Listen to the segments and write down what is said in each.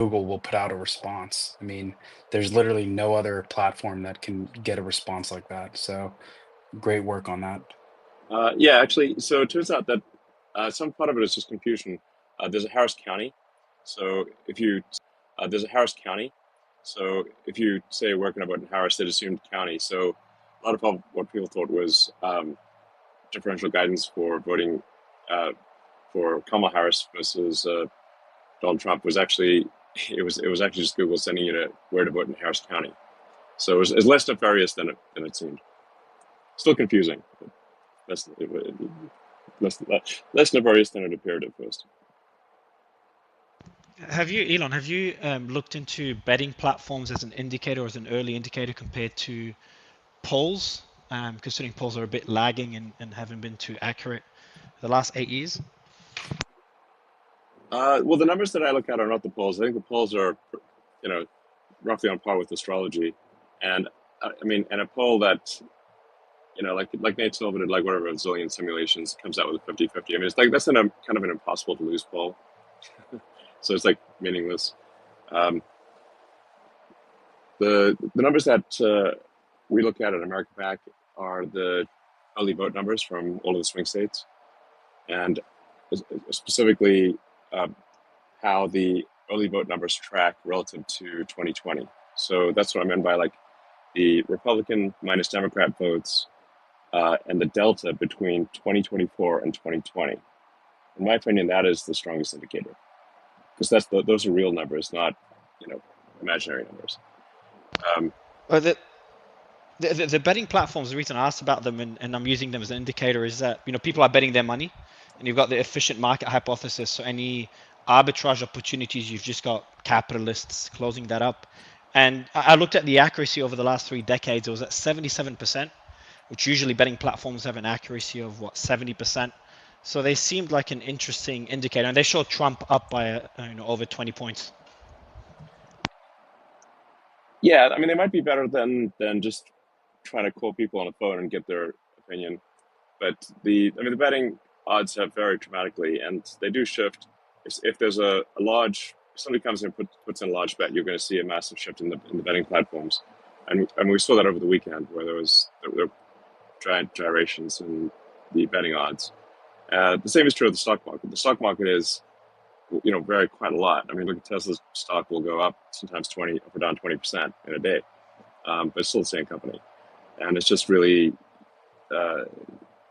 Google will put out a response. I mean, there's literally no other platform that can get a response like that. So great work on that. Yeah, actually, so it turns out that some part of it is just confusion. There's a Harris County, so if you there's a Harris County, so if you say you're working about in Harris, they assumed county. So a lot of what people thought was differential guidance for voting uh, for Kamala Harris versus Donald Trump was actually it was actually just Google sending you to where to vote in Harris County. So it's less nefarious than it seemed. Still confusing, but less less nefarious than it appeared at first. Have you, Elon, have you looked into betting platforms as an indicator or as an early indicator compared to polls, considering polls are a bit lagging and haven't been too accurate the last 8 years? Well, the numbers that I look at are not the polls. I think the polls are, you know, roughly on par with astrology, and I mean, and a poll that like Nate Silver did, like whatever a zillion simulations, comes out with a 50-50. I mean, it's like that's kind of an impossible to lose poll, so it's like meaningless. Um, the numbers that we look at American Pack are the early vote numbers from all of the swing states, and specifically how the early vote numbers track relative to 2020. So that's what I meant by like the Republican minus Democrat votes and the delta between 2024 and 2020. In my opinion, that is the strongest indicator because those are real numbers, not imaginary numbers. Um, Well, the betting platforms, the reason I asked about them and I'm using them as an indicator is that people are betting their money, and you've got the efficient market hypothesis. So any arbitrage opportunities, you've just got capitalists closing that up. And I looked at the accuracy over the last 3 decades. It was at 77%, which usually betting platforms have an accuracy of what, 70%. So they seemed like an interesting indicator, and they showed Trump up by over 20 points. yeah, I mean, they might be better than just trying to call people on the phone and get their opinion. But the betting odds have varied dramatically, and they do shift. If there's a large, if somebody comes in and puts in a large bet, you're going to see a massive shift in the betting platforms, and we saw that over the weekend where there were giant gyrations in the betting odds. The same is true of the stock market. The stock market is vary quite a lot. I mean, look at Tesla's stock will go up sometimes 20 up or down 20% in a day, but it's still the same company, and it's just really uh,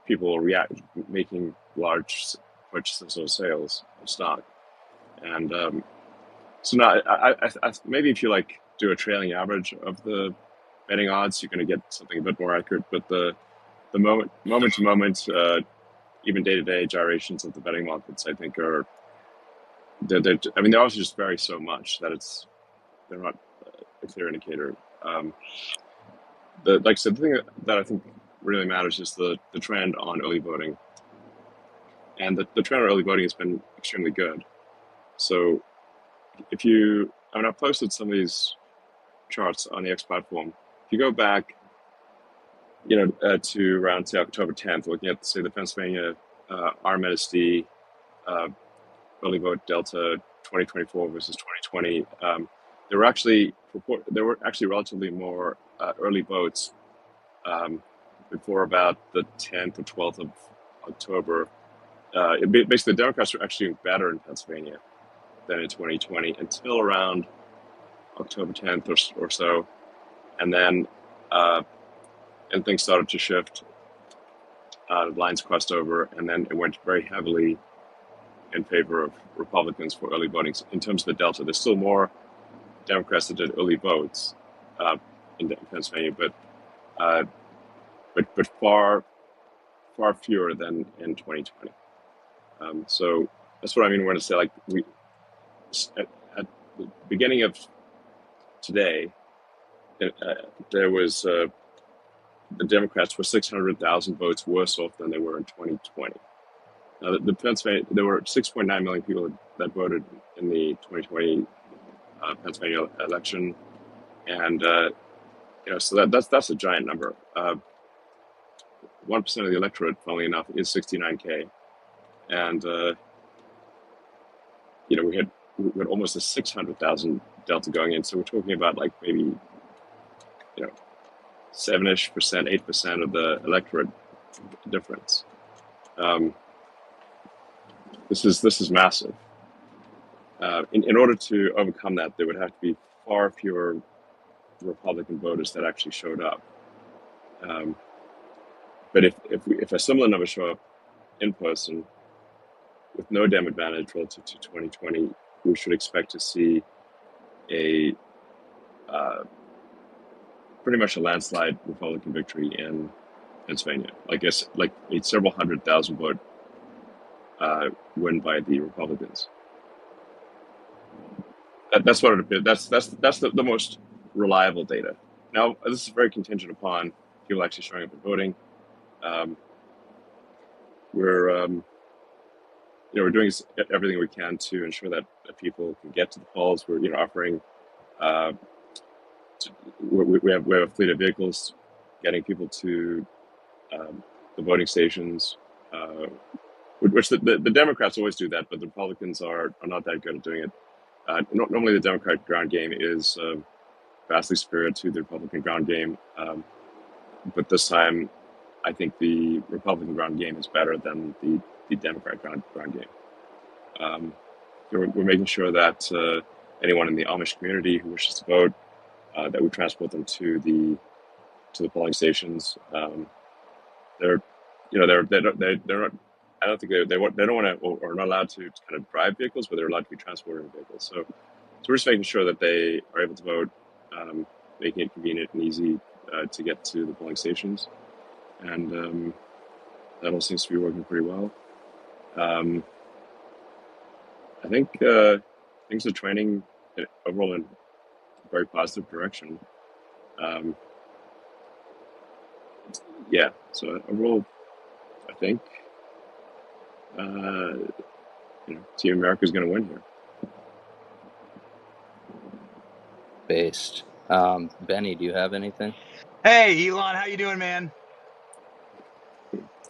people react making large purchases or sales of stock. And so now maybe if you like do a trailing average of the betting odds, you're going to get something a bit more accurate. But the moment to moment, even day to day gyrations of the betting markets, I think are I mean they also just vary so much that they're not a clear indicator. Like I said, the thing that I think really matters is the trend on early voting, and the trend on early voting has been extremely good. So I mean, I've posted some of these charts on the X platform. If you go back, to around say October 10th, looking at say the Pennsylvania RMSD early vote delta 2024 versus 2020, there were actually relatively more early votes before about the 10th or 12th of October. Basically, the Democrats were actually doing better in Pennsylvania than in 2020 until around October 10th or so, and then and things started to shift. The lines crossed over, and then it went very heavily in favor of Republicans for early voting. In terms of the delta, there's still more Democrats that did early votes in Pennsylvania, uh, but far fewer than in 2020. So that's what I mean when I say like at the beginning of today, there was the Democrats were 600,000 votes worse off than they were in 2020. Now, the Pennsylvania, there were 6.9 million people that voted in the 2020 Pennsylvania election, and so that's a giant number. 1% of the electorate, funnily enough, is 69K, and we we had almost a 600,000 delta going in. So we're talking about like maybe 7-ish%, 8% of the electorate difference. This is massive. In order to overcome that, there would have to be far fewer Republican voters that actually showed up. But if a similar number show up in person with no Dem advantage relative to 2020, we should expect to see a pretty much a landslide Republican victory in Pennsylvania. Like a several 100,000 vote win by the Republicans. That's what it appears. That's the most reliable data. Now, this is very contingent upon people actually showing up and voting. We're doing everything we can to ensure that people can get to the polls. We're offering. We have a fleet of vehicles getting people to the voting stations, which the Democrats always do that, but the Republicans are not that good at doing it. Normally, the Democratic ground game is vastly superior to the Republican ground game, but this time, I think the Republican ground game is better than the Democratic ground game. We're making sure that anyone in the Amish community who wishes to vote, that we transport them to the polling stations. They're not. I don't think they don't want to or are not allowed to kind of drive vehicles, but they're allowed to be transported in vehicles. So we're just making sure that they are able to vote, making it convenient and easy to get to the polling stations, and that all seems to be working pretty well. I think things are trending overall in a very positive direction. So overall, I think Team America is going to win here. Based. Benny, do you have anything? Hey, Elon, how you doing, man?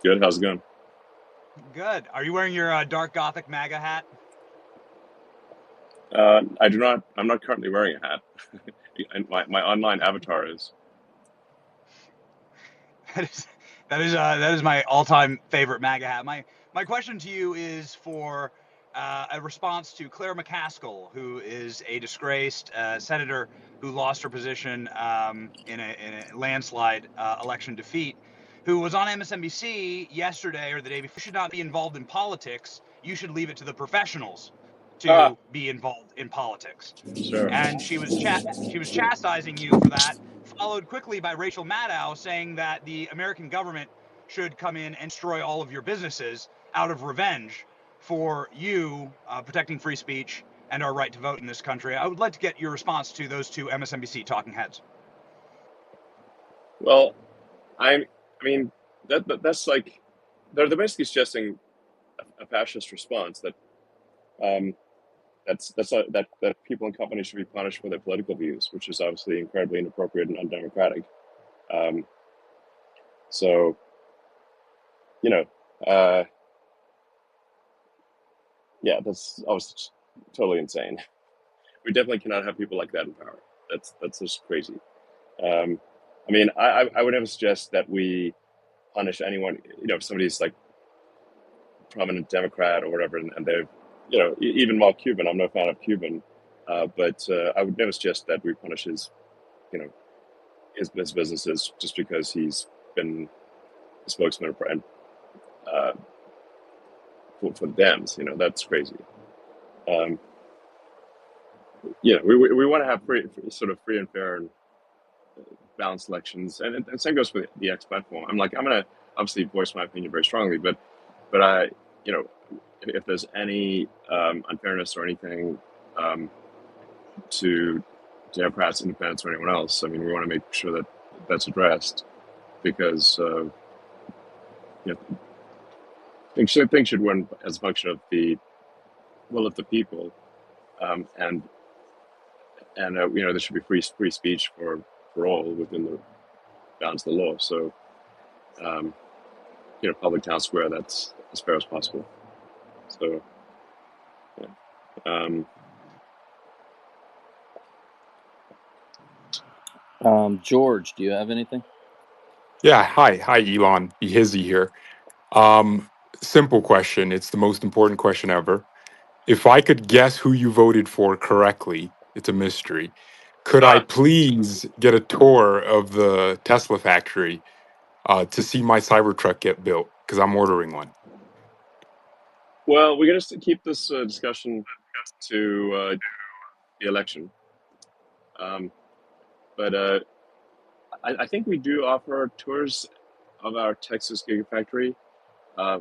Good. How's it going? Good. Are you wearing your dark Gothic MAGA hat? I do not. I'm not currently wearing a hat. my online avatar is. That is my all-time favorite MAGA hat. My question to you is for a response to Claire McCaskill, who is a disgraced senator who lost her position in a landslide election defeat, who was on MSNBC yesterday or the day before. You should not be involved in politics. You should leave it to the professionals to be involved in politics. Sure. And she was chastising you for that, followed quickly by Rachel Maddow saying that the American government should come in and destroy all of your businesses out of revenge for you protecting free speech and our right to vote in this country. I would like to get your response to those two MSNBC talking heads. Well, I mean that's like they're basically suggesting a fascist response that that people and companies should be punished for their political views, which is obviously incredibly inappropriate and undemocratic. So, that's obviously totally insane. We definitely cannot have people like that in power. That's just crazy. I would never suggest that we punish anyone. If somebody's like prominent Democrat or whatever, and they're even while Cuban, I'm no fan of Cuban, but I would never suggest that we punish his businesses just because he's been a spokesman for the Dems. That's crazy. We want to have free and fair and balanced elections, and same goes for the X platform. I'm going to obviously voice my opinion very strongly, but I, if there's any unfairness or anything to Democrats, independents, or anyone else, we want to make sure that that's addressed, because things should win as a function of the will of the people, and there should be free speech for all within the bounds of the law. So, public town square, that's as fair as possible. So, George, do you have anything? Yeah, hi, Elon. Hizzy here. Um, Simple question. It's the most important question ever. If I could guess who you voted for correctly, it's a mystery. Could I Ah, please get a tour of the Tesla factory to see my Cybertruck get built? Because I'm ordering one. well, we're going to keep this discussion to the election. But I think we do offer tours of our Texas Gigafactory. Uh,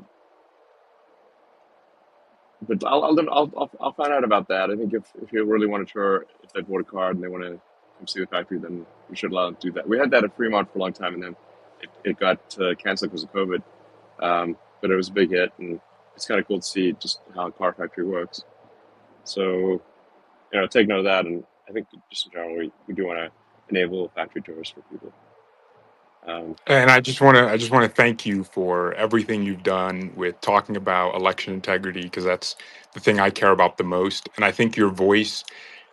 but I'll find out about that. I think if you really want a tour, if they bought a card and they want to come see the factory, then we should allow them to do that. We had that at Fremont for a long time, and then it got canceled because of COVID. But it was a big hit, and it's kind of cool to see just how a car factory works. So, take note of that. And I think just in general, we do want to enable factory tours for people. And I just want to thank you for everything you've done with talking about election integrity, because that's the thing I care about the most. And I think your voice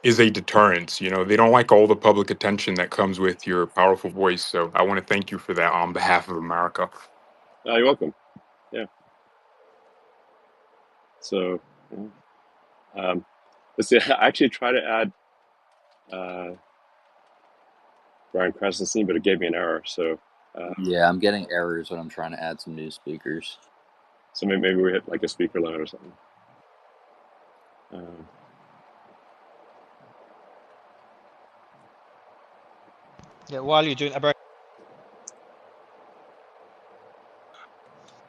is a deterrence. They don't like all the public attention that comes with your powerful voice. So I want to thank you for that on behalf of America. You're welcome. Yeah. So, let's see. I actually tried to add Brian Krasenstein, but it gave me an error. So, Yeah, I'm getting errors when I'm trying to add some new speakers. so maybe we hit like a speaker limit or something. Yeah, while you're doing that,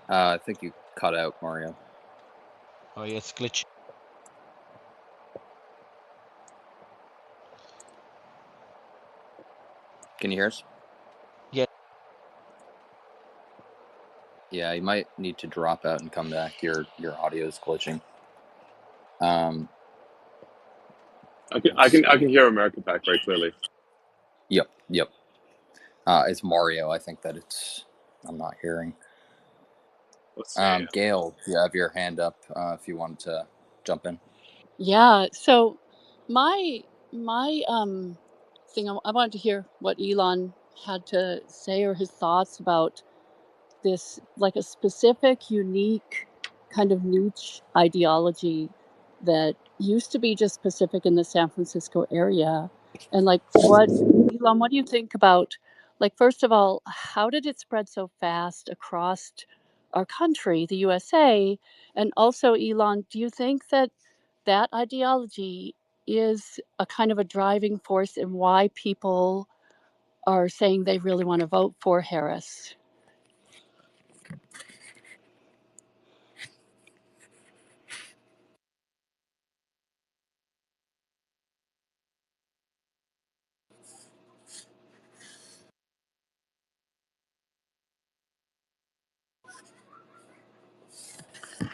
I think you cut out, Mario. oh yeah, it's glitchy. Can you hear us? Yeah. Yeah, you might need to drop out and come back. Your audio is glitching. Um, I can hear American Pack very clearly. Yep. It's Mario. I think that I'm not hearing. Let's see. Gail, you have your hand up if you wanted to jump in. Yeah. So my thing, I wanted to hear what Elon had to say or his thoughts about this, like a specific, unique kind of niche ideology that used to be just specific in the San Francisco area. And like, Elon, what do you think about, like, first of all, how did it spread so fast across our country, the USA? And also, Elon, do you think that that ideology is a kind of a driving force in why people are saying they really want to vote for Harris?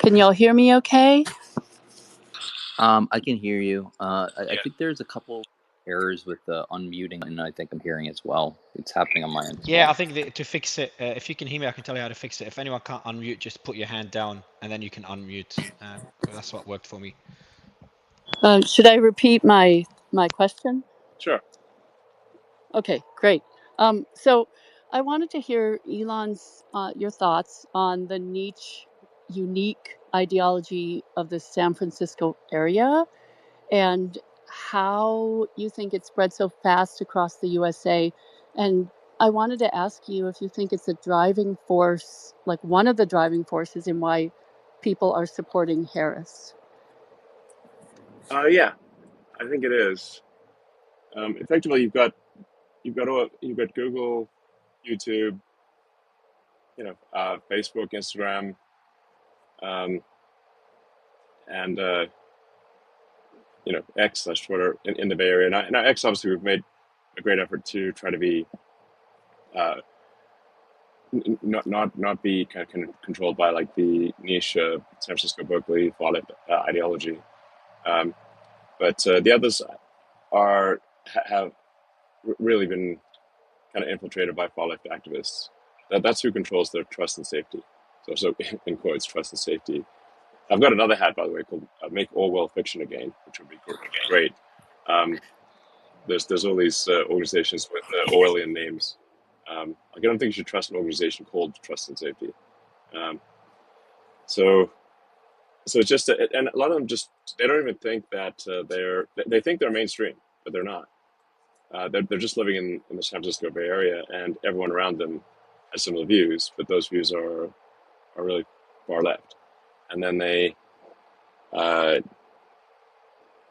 Can y'all hear me okay? I can hear you. I think there's a couple errors with the unmuting, and I think I'm hearing as well. It's happening on my end as Yeah, well. I think that to fix it, if you can hear me, I can tell you how to fix it. If anyone can't unmute, just put your hand down and then you can unmute. That's what worked for me. Should I repeat my question? Sure. Okay, great. So I wanted to hear Elon's your thoughts on the niche, unique ideology of the San Francisco area and how you think it spread so fast across the USA. And I wanted to ask you if you think it's a driving force, like one of the driving forces in why people are supporting Harris. Yeah, I think it is. Effectively, you've got Google, YouTube, Facebook, Instagram, and X/Twitter in the Bay Area. And X, obviously, we've made a great effort to try to be uh, not be kind of controlled by like the niche San Francisco Berkeley far left ideology. But the others have really been kind of infiltrated by far left activists. That's who controls their trust and safety. So in quotes, trust and safety. I've got another hat, by the way, called "Make Orwell Fiction Again," which would be great. there's all these organizations with Orwellian names. Like I don't think you should trust an organization called Trust and Safety. Um, so it's just and a lot of them just they don't even think that they think they're mainstream, but they're not. They're just living in the San Francisco Bay Area, and everyone around them has similar views, but those views are really far left. And then they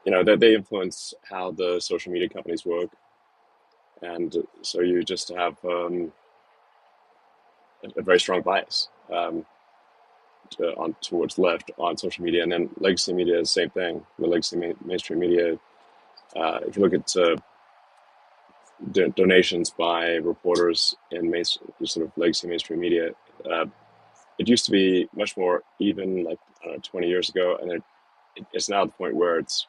they influence how the social media companies work, and so you just have a very strong bias towards left on social media, and then legacy media is the same thing. The legacy mainstream media, if you look at donations by reporters in sort of legacy mainstream media, it used to be much more even, like I don't know, 20 years ago, and it's now at the point where it's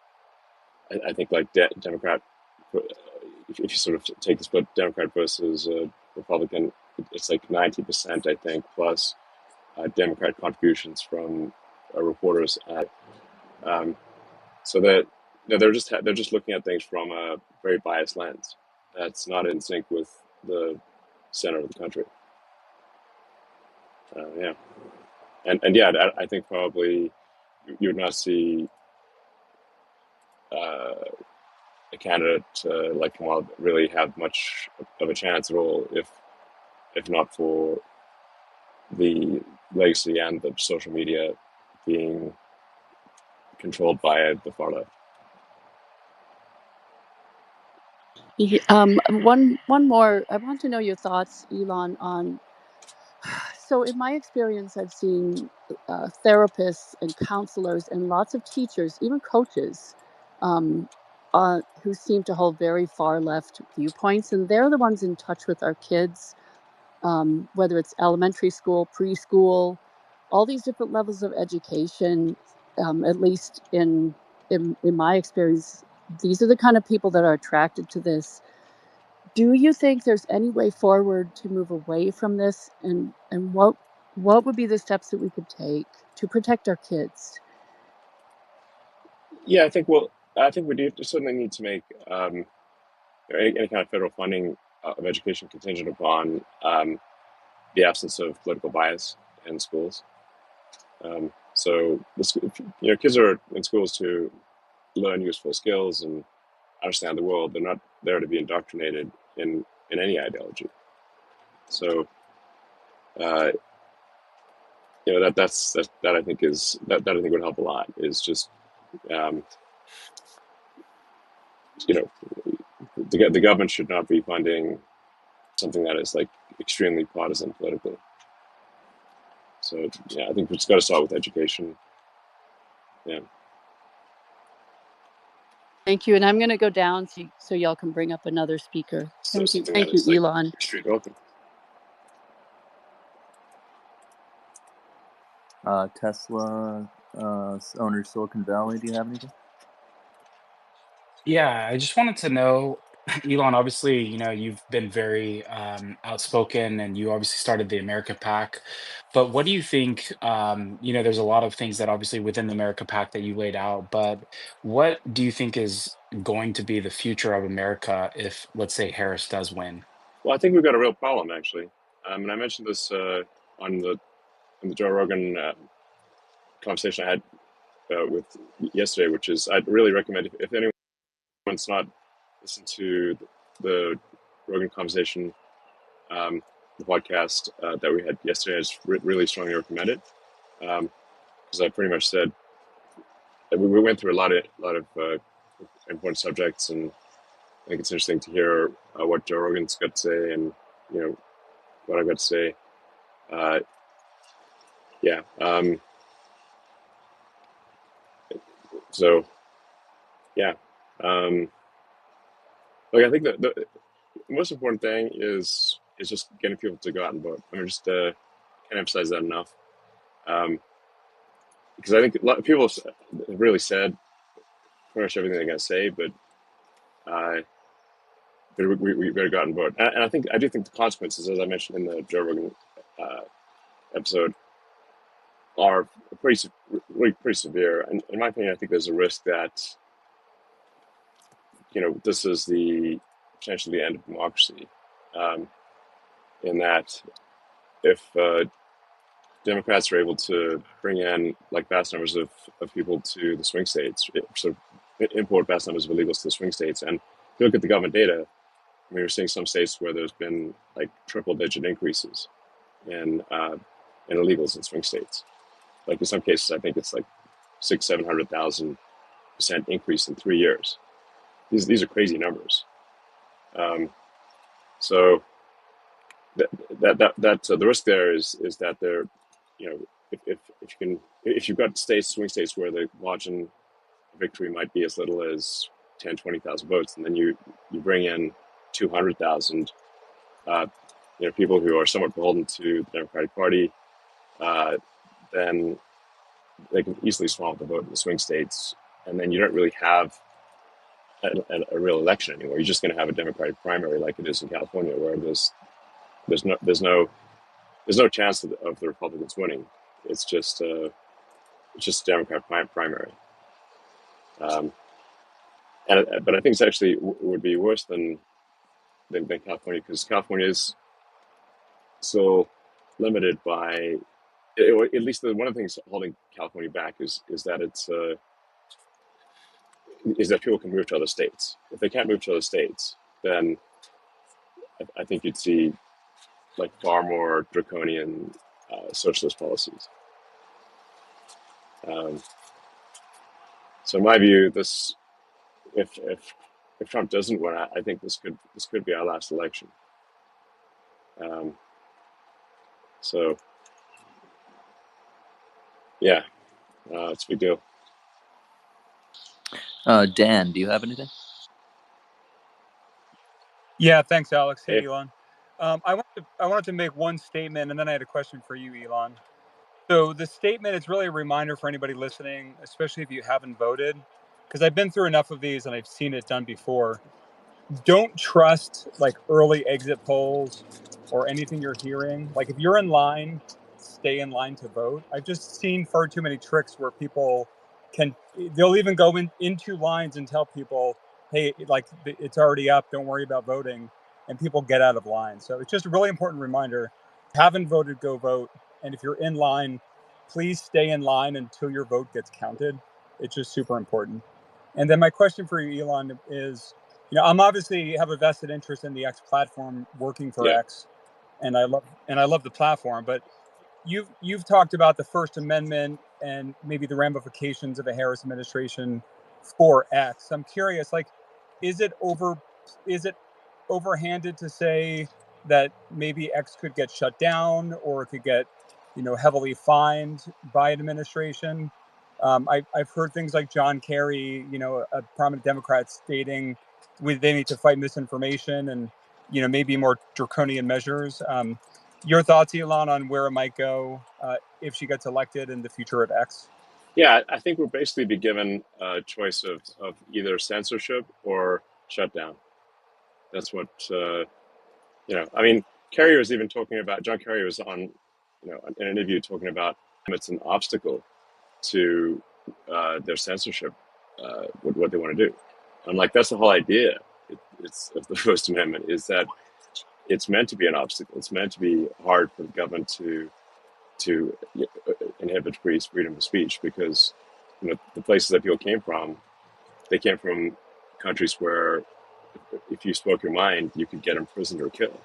I think like Democrat. If you sort of take the split Democrat versus Republican, it's like 90%, I think, plus Democrat contributions from reporters. So that they're just looking at things from a very biased lens that's not in sync with the center of the country. Yeah, and yeah, I think probably you would not see a candidate like Kamal really have much of a chance at all if not for the legacy and the social media being controlled by the far left. One more. I want to know your thoughts, Elon, on. So, in my experience, I've seen therapists and counselors and lots of teachers, even coaches, um, who seem to hold very far left viewpoints, and they're the ones in touch with our kids, whether it's elementary school, preschool, all these different levels of education. At least in my experience, these are the kind of people that are attracted to this. Do you think there's any way forward to move away from this, and what would be the steps that we could take to protect our kids? Yeah, I think we do certainly need to make any kind of federal funding of education contingent upon the absence of political bias in schools. So kids are in schools to learn useful skills and understand the world. They're not there to be indoctrinated in any ideology. So that I think is that I think would help a lot. Is just um, the government should not be funding something that is like extremely partisan politically. So yeah, I think it's got to start with education. Yeah. Thank you, and I'm going to go down so y'all can bring up another speaker. So Thank you, something that is like Elon. extremely welcome. Tesla owner Silicon Valley, do you have anything? Yeah, I just wanted to know, Elon, obviously, you've been very outspoken and you obviously started the America Pack. But what do you think? There's a lot of things that obviously within the America Pack that you laid out, but what do you think is going to be the future of America if, let's say, Harris does win? Well, I think we've got a real problem actually, and I mentioned this on the Joe Rogan conversation I had with yesterday, which is I'd really recommend if anyone's not listened to the Rogan conversation, the podcast that we had yesterday, I just really strongly recommend it because I pretty much said that we went through a lot of important subjects, and I think it's interesting to hear what Joe Rogan's got to say, and what I've got to say. Yeah. So yeah. Like I think that the most important thing is just getting people to go out and vote. I mean, just can't emphasize that enough. Because I think a lot of people have really said pretty much everything they're going to say, but we better go out and vote. And I do think the consequences, as I mentioned in the Joe Rogan episode, are really pretty severe. And in my opinion, I think there's a risk that this is potentially the end of democracy, in that if Democrats are able to bring in like vast numbers of people to the swing states, so import vast numbers of illegals to the swing states, and if you look at the government data, I mean, we're seeing some states where there's been like triple-digit increases in illegals in swing states. Like in some cases, I think it's like 700,000% increase in 3 years. These are crazy numbers. So the risk there is that they're, if you've got swing states where the margin of victory might be as little as 10, 20,000 votes, and then you bring in 200,000 people who are somewhat beholden to the Democratic Party, then they can easily swamp the vote in the swing states, and then you don't really have a real election anymore. You're just going to have a Democratic primary like it is in California, where there's no chance of the Republicans winning. It's just a Democrat primary. But I think it's actually would be worse than California, because California is so limited by, at least one of the things holding California back is that people can move to other states. If they can't move to other states, then I think you'd see like far more draconian socialist policies. So in my view, if Trump doesn't win, I think this could be our last election. So yeah, it's a big deal. Dan, do you have anything? Yeah, thanks, Alex. Hey, Hey. Elon. I wanted to make one statement, and then I had a question for you, Elon. So the statement is really a reminder for anybody listening, especially if you haven't voted, because I've been through enough of these and I've seen it done before. Don't trust like early exit polls or anything you're hearing. Like if you're in line, stay in line to vote. I've just seen far too many tricks where they'll even go into lines and tell people, hey, like it's already up, don't worry about voting, and people get out of line. So it's just a really important reminder. If you haven't voted, go vote. And if you're in line, please stay in line until your vote gets counted. It's just super important. And then my question for you, Elon, is, I'm obviously have a vested interest in the X platform, working for X, and I love the platform. But you've talked about the First Amendment and maybe the ramifications of a Harris administration for X. I'm curious, like, is it overhanded to say that maybe X could get shut down or it could get, heavily fined by an administration? I've heard things like John Kerry, a prominent Democrat, stating they need to fight misinformation and, maybe more draconian measures. Your thoughts, Elon, on where it might go if she gets elected in the future of X? Yeah, I think we'll basically be given a choice of either censorship or shutdown. That's what, I mean, Kerry was even talking about, John Kerry was on, an interview talking about it's an obstacle to their censorship, what they want to do. I'm like, that's the whole idea. It's of the First Amendment, is that it's meant to be an obstacle. It's meant to be hard for the government to inhibit freedom of speech, because the places that people came from, they came from countries where if you spoke your mind, you could get imprisoned or killed.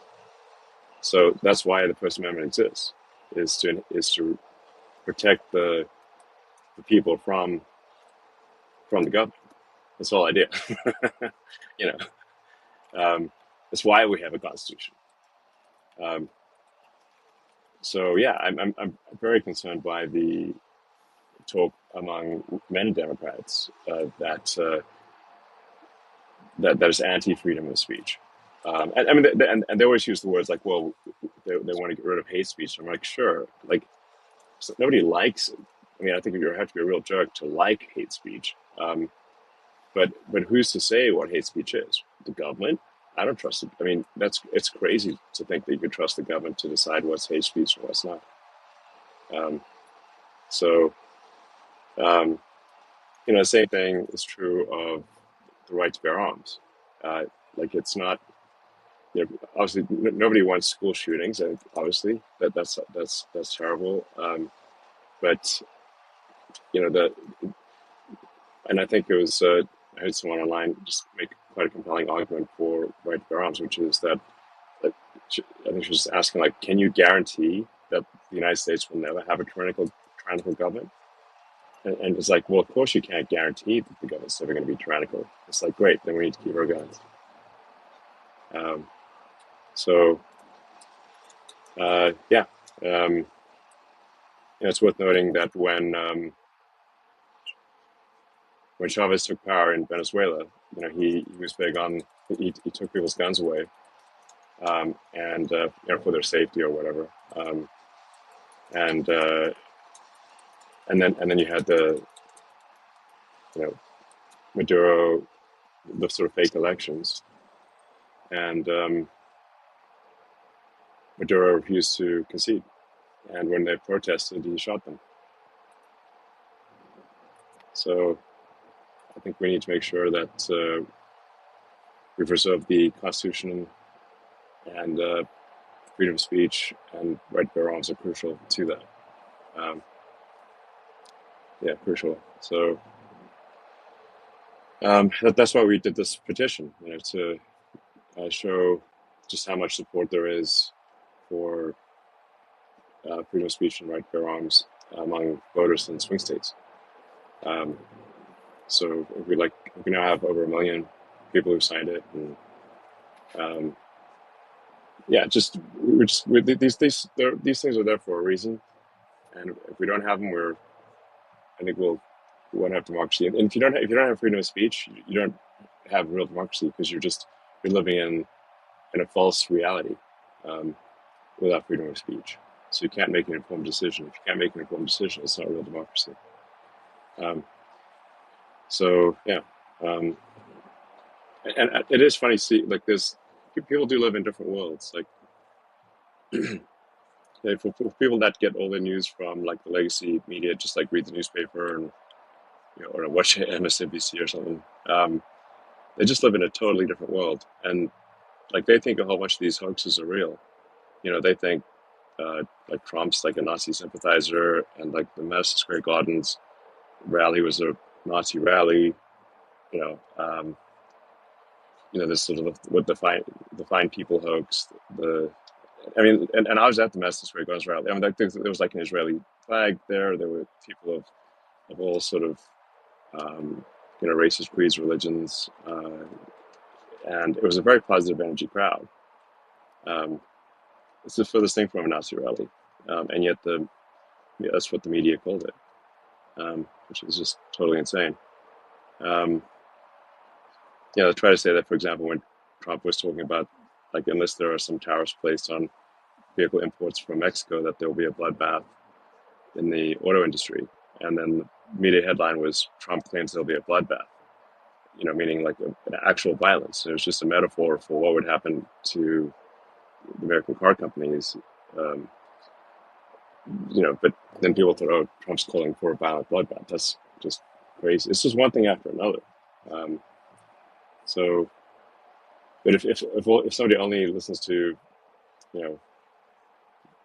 So that's why the First Amendment exists, is to protect the people from the government. That's the whole idea. That's why we have a constitution. So yeah, I'm very concerned by the talk among many Democrats that is anti-freedom of speech. And I mean, they always use the words like, well, they want to get rid of hate speech. I'm like, sure, like so nobody likes it. I mean, I think you have to be a real jerk to like hate speech. But who's to say what hate speech is? The government? I don't trust it. I mean, it's crazy to think that you could trust the government to decide what's hate speech and what's not. The same thing is true of the right to bear arms. Like it's not, obviously nobody wants school shootings. Obviously, that's terrible. But and I think it was I heard someone online just make quite a compelling argument for right to bear arms, which is that I think she was asking, like, can you guarantee that the United States will never have a tyrannical government? And it's like, well, of course you can't guarantee that the government's never going to be tyrannical. It's like, great, then we need to keep our guns. So, yeah, it's worth noting that when Chavez took power in Venezuela, he was big on he took people's guns away, and for their safety or whatever, and then you had the Maduro, the sort of fake elections, and Maduro refused to concede, and when they protested, he shot them. So I think we need to make sure that we preserve the Constitution, and freedom of speech and right to bear arms are crucial to that. Crucial. So that's why we did this petition, to show just how much support there is for freedom of speech and right to bear arms among voters in swing states. So we now have over 1 million people who signed it, and these things are there for a reason, and if we don't have them, I think we won't have democracy. And if you don't have freedom of speech, you don't have real democracy, because you're living in a false reality without freedom of speech. So you can't make an informed decision. If you can't make an informed decision, it's not real democracy. And it is funny to see, like, this. People do live in different worlds. Like, for people that get all their news from like the legacy media, just like read the newspaper and or watch MSNBC or something, they just live in a totally different world, and like they think a whole bunch of these hoaxes are real. They think like Trump's like a Nazi sympathizer, and like the Madison Square Gardens rally was a Nazi rally. This sort of with the fine people hoax. And I was at the Madison Square Gardens rally. I think there was like an Israeli flag there. There were people of all sort of races, creeds, religions, and it was a very positive energy crowd. It's the furthest thing from a Nazi rally, and yet that's what the media called it, which is just totally insane. I try to say that, for example, when Trump was talking about, like, unless there are some tariffs placed on vehicle imports from Mexico, that there will be a bloodbath in the auto industry. And then the media headline was, Trump claims there'll be a bloodbath, meaning like an actual violence. It was just a metaphor for what would happen to the American car companies. But then people thought, oh, Trump's calling for a violent bloodbath. That's just crazy. It's just one thing after another. But if somebody only listens to,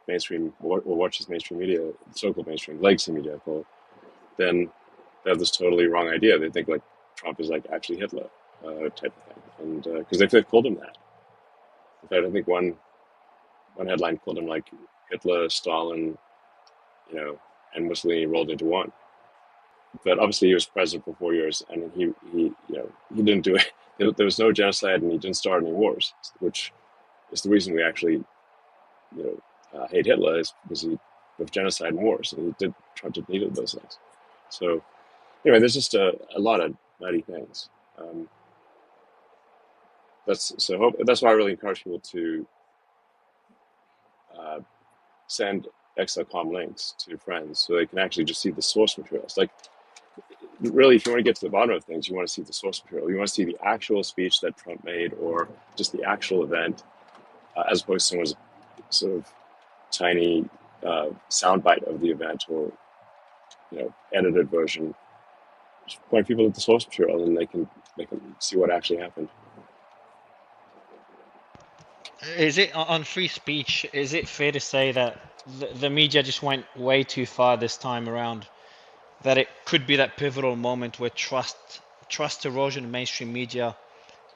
mainstream or watches mainstream media, so-called mainstream legacy media, then they have this totally wrong idea. They think like Trump is like actually Hitler type of thing, and because they've called him that. In fact, I think one headline called him like Hitler, Stalin, and Mussolini rolled into one. But obviously he was president for 4 years, and he didn't do it. There was no genocide, and he didn't start any wars, which is the reason we actually hate Hitler, is because of genocide and wars, and Trump did neither of those things. So anyway, there's just a lot of nutty things. That's why I really encourage people to send XLCOM links to friends, so they can actually just see the source materials. Like, really, if you want to get to the bottom of things, you want to see the source material. You want to see the actual speech that Trump made, or just the actual event, as opposed to someone's sort of tiny soundbite of the event, or edited version. Just point people at the source material, and they can they can see what actually happened. Is it on free speech? Is it fair to say that the media just went way too far this time around? That it could be that pivotal moment where trust erosion in mainstream media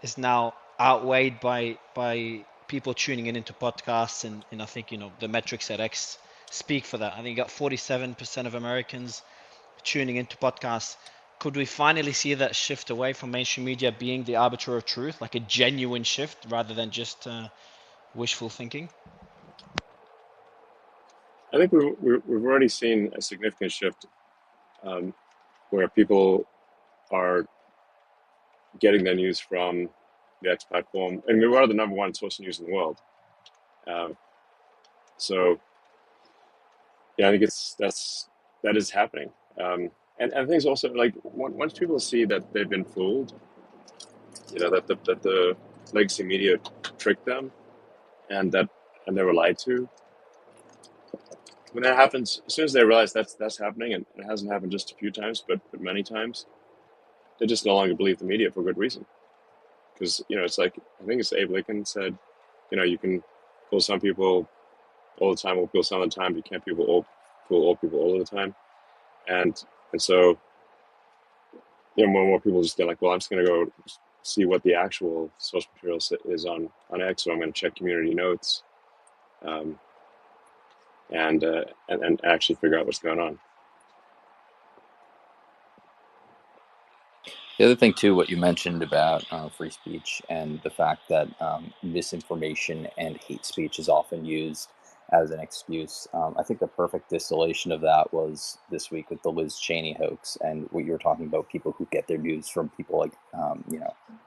is now outweighed by people tuning in into podcasts, and I think the metrics at X speak for that. I think you got 47% of Americans tuning into podcasts. Could we finally see that shift away from mainstream media being the arbiter of truth, like a genuine shift rather than just wishful thinking? I think we've already seen a significant shift where people are getting their news from the X platform, and we are the number one source of news in the world. So yeah, I think that is happening. And I think it's also like once people see that they've been fooled, that the legacy media tricked them, and they were lied to. When that happens, as soon as they realize that's happening, and it hasn't happened just a few times, but many times, they just no longer believe the media for good reason. Because it's like, I think it's Abe Lincoln said, you can fool some people all the time, or fool some of the time, but you can't fool all people all the time. And so more and more people just get like, well, I'm just going to go see what the actual source material is on X, so I'm going to check community notes, and actually figure out what's going on. The other thing too, what you mentioned about free speech and the fact that misinformation and hate speech is often used as an excuse. I think the perfect distillation of that was this week with the Liz Cheney hoax, and what you were talking about, people who get their news from people like, on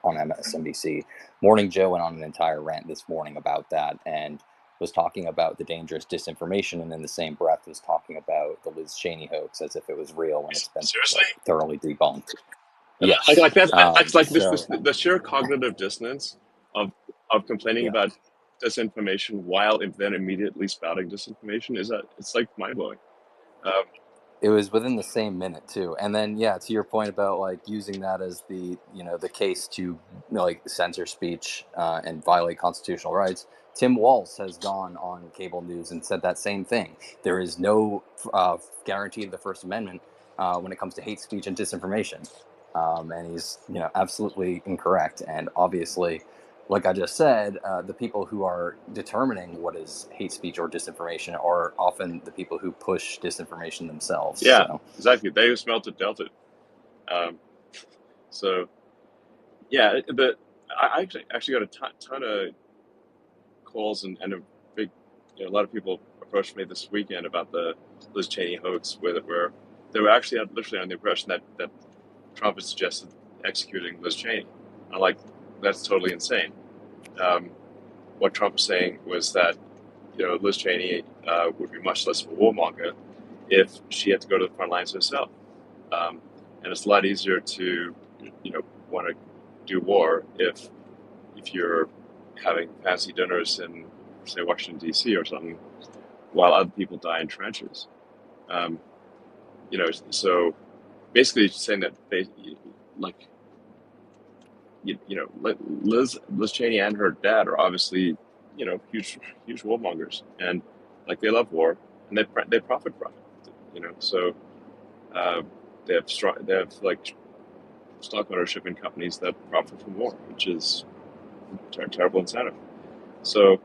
MSNBC. Morning Joe went on an entire rant this morning about that, and was talking about the dangerous disinformation, and in the same breath was talking about the Liz Cheney hoax as if it was real when it's been Seriously? thoroughly debunked. Like Yes. that. It's like So the sheer cognitive dissonance of complaining yeah, about disinformation while then immediately spouting disinformation it's like mind blowing. it was within the same minute too. And then yeah, to your point about like using that as the the case to like censor speech and violate constitutional rights. Tim Walz has gone on cable news and said that same thing. There is no guarantee of the First Amendment when it comes to hate speech and disinformation. And he's absolutely incorrect. And obviously, like I just said, the people who are determining what is hate speech or disinformation are often the people who push disinformation themselves. Yeah, So exactly. They who smelt it dealt it. So yeah, I actually got a ton of calls and a big, a lot of people approached me this weekend about the Liz Cheney hoax, where they were actually literally on the impression that Trump had suggested executing Liz Cheney. I'm like, that's totally insane. What Trump was saying was that Liz Cheney would be much less of a warmonger if she had to go to the front lines herself, and it's a lot easier to want to do war if you're having fancy dinners in, say, Washington D.C. or something, while other people die in trenches. So basically saying that Liz Cheney and her dad are obviously huge warmongers, and like they love war and they profit from it. So they have like stock ownership in companies that profit from war, which is a terrible incentive. So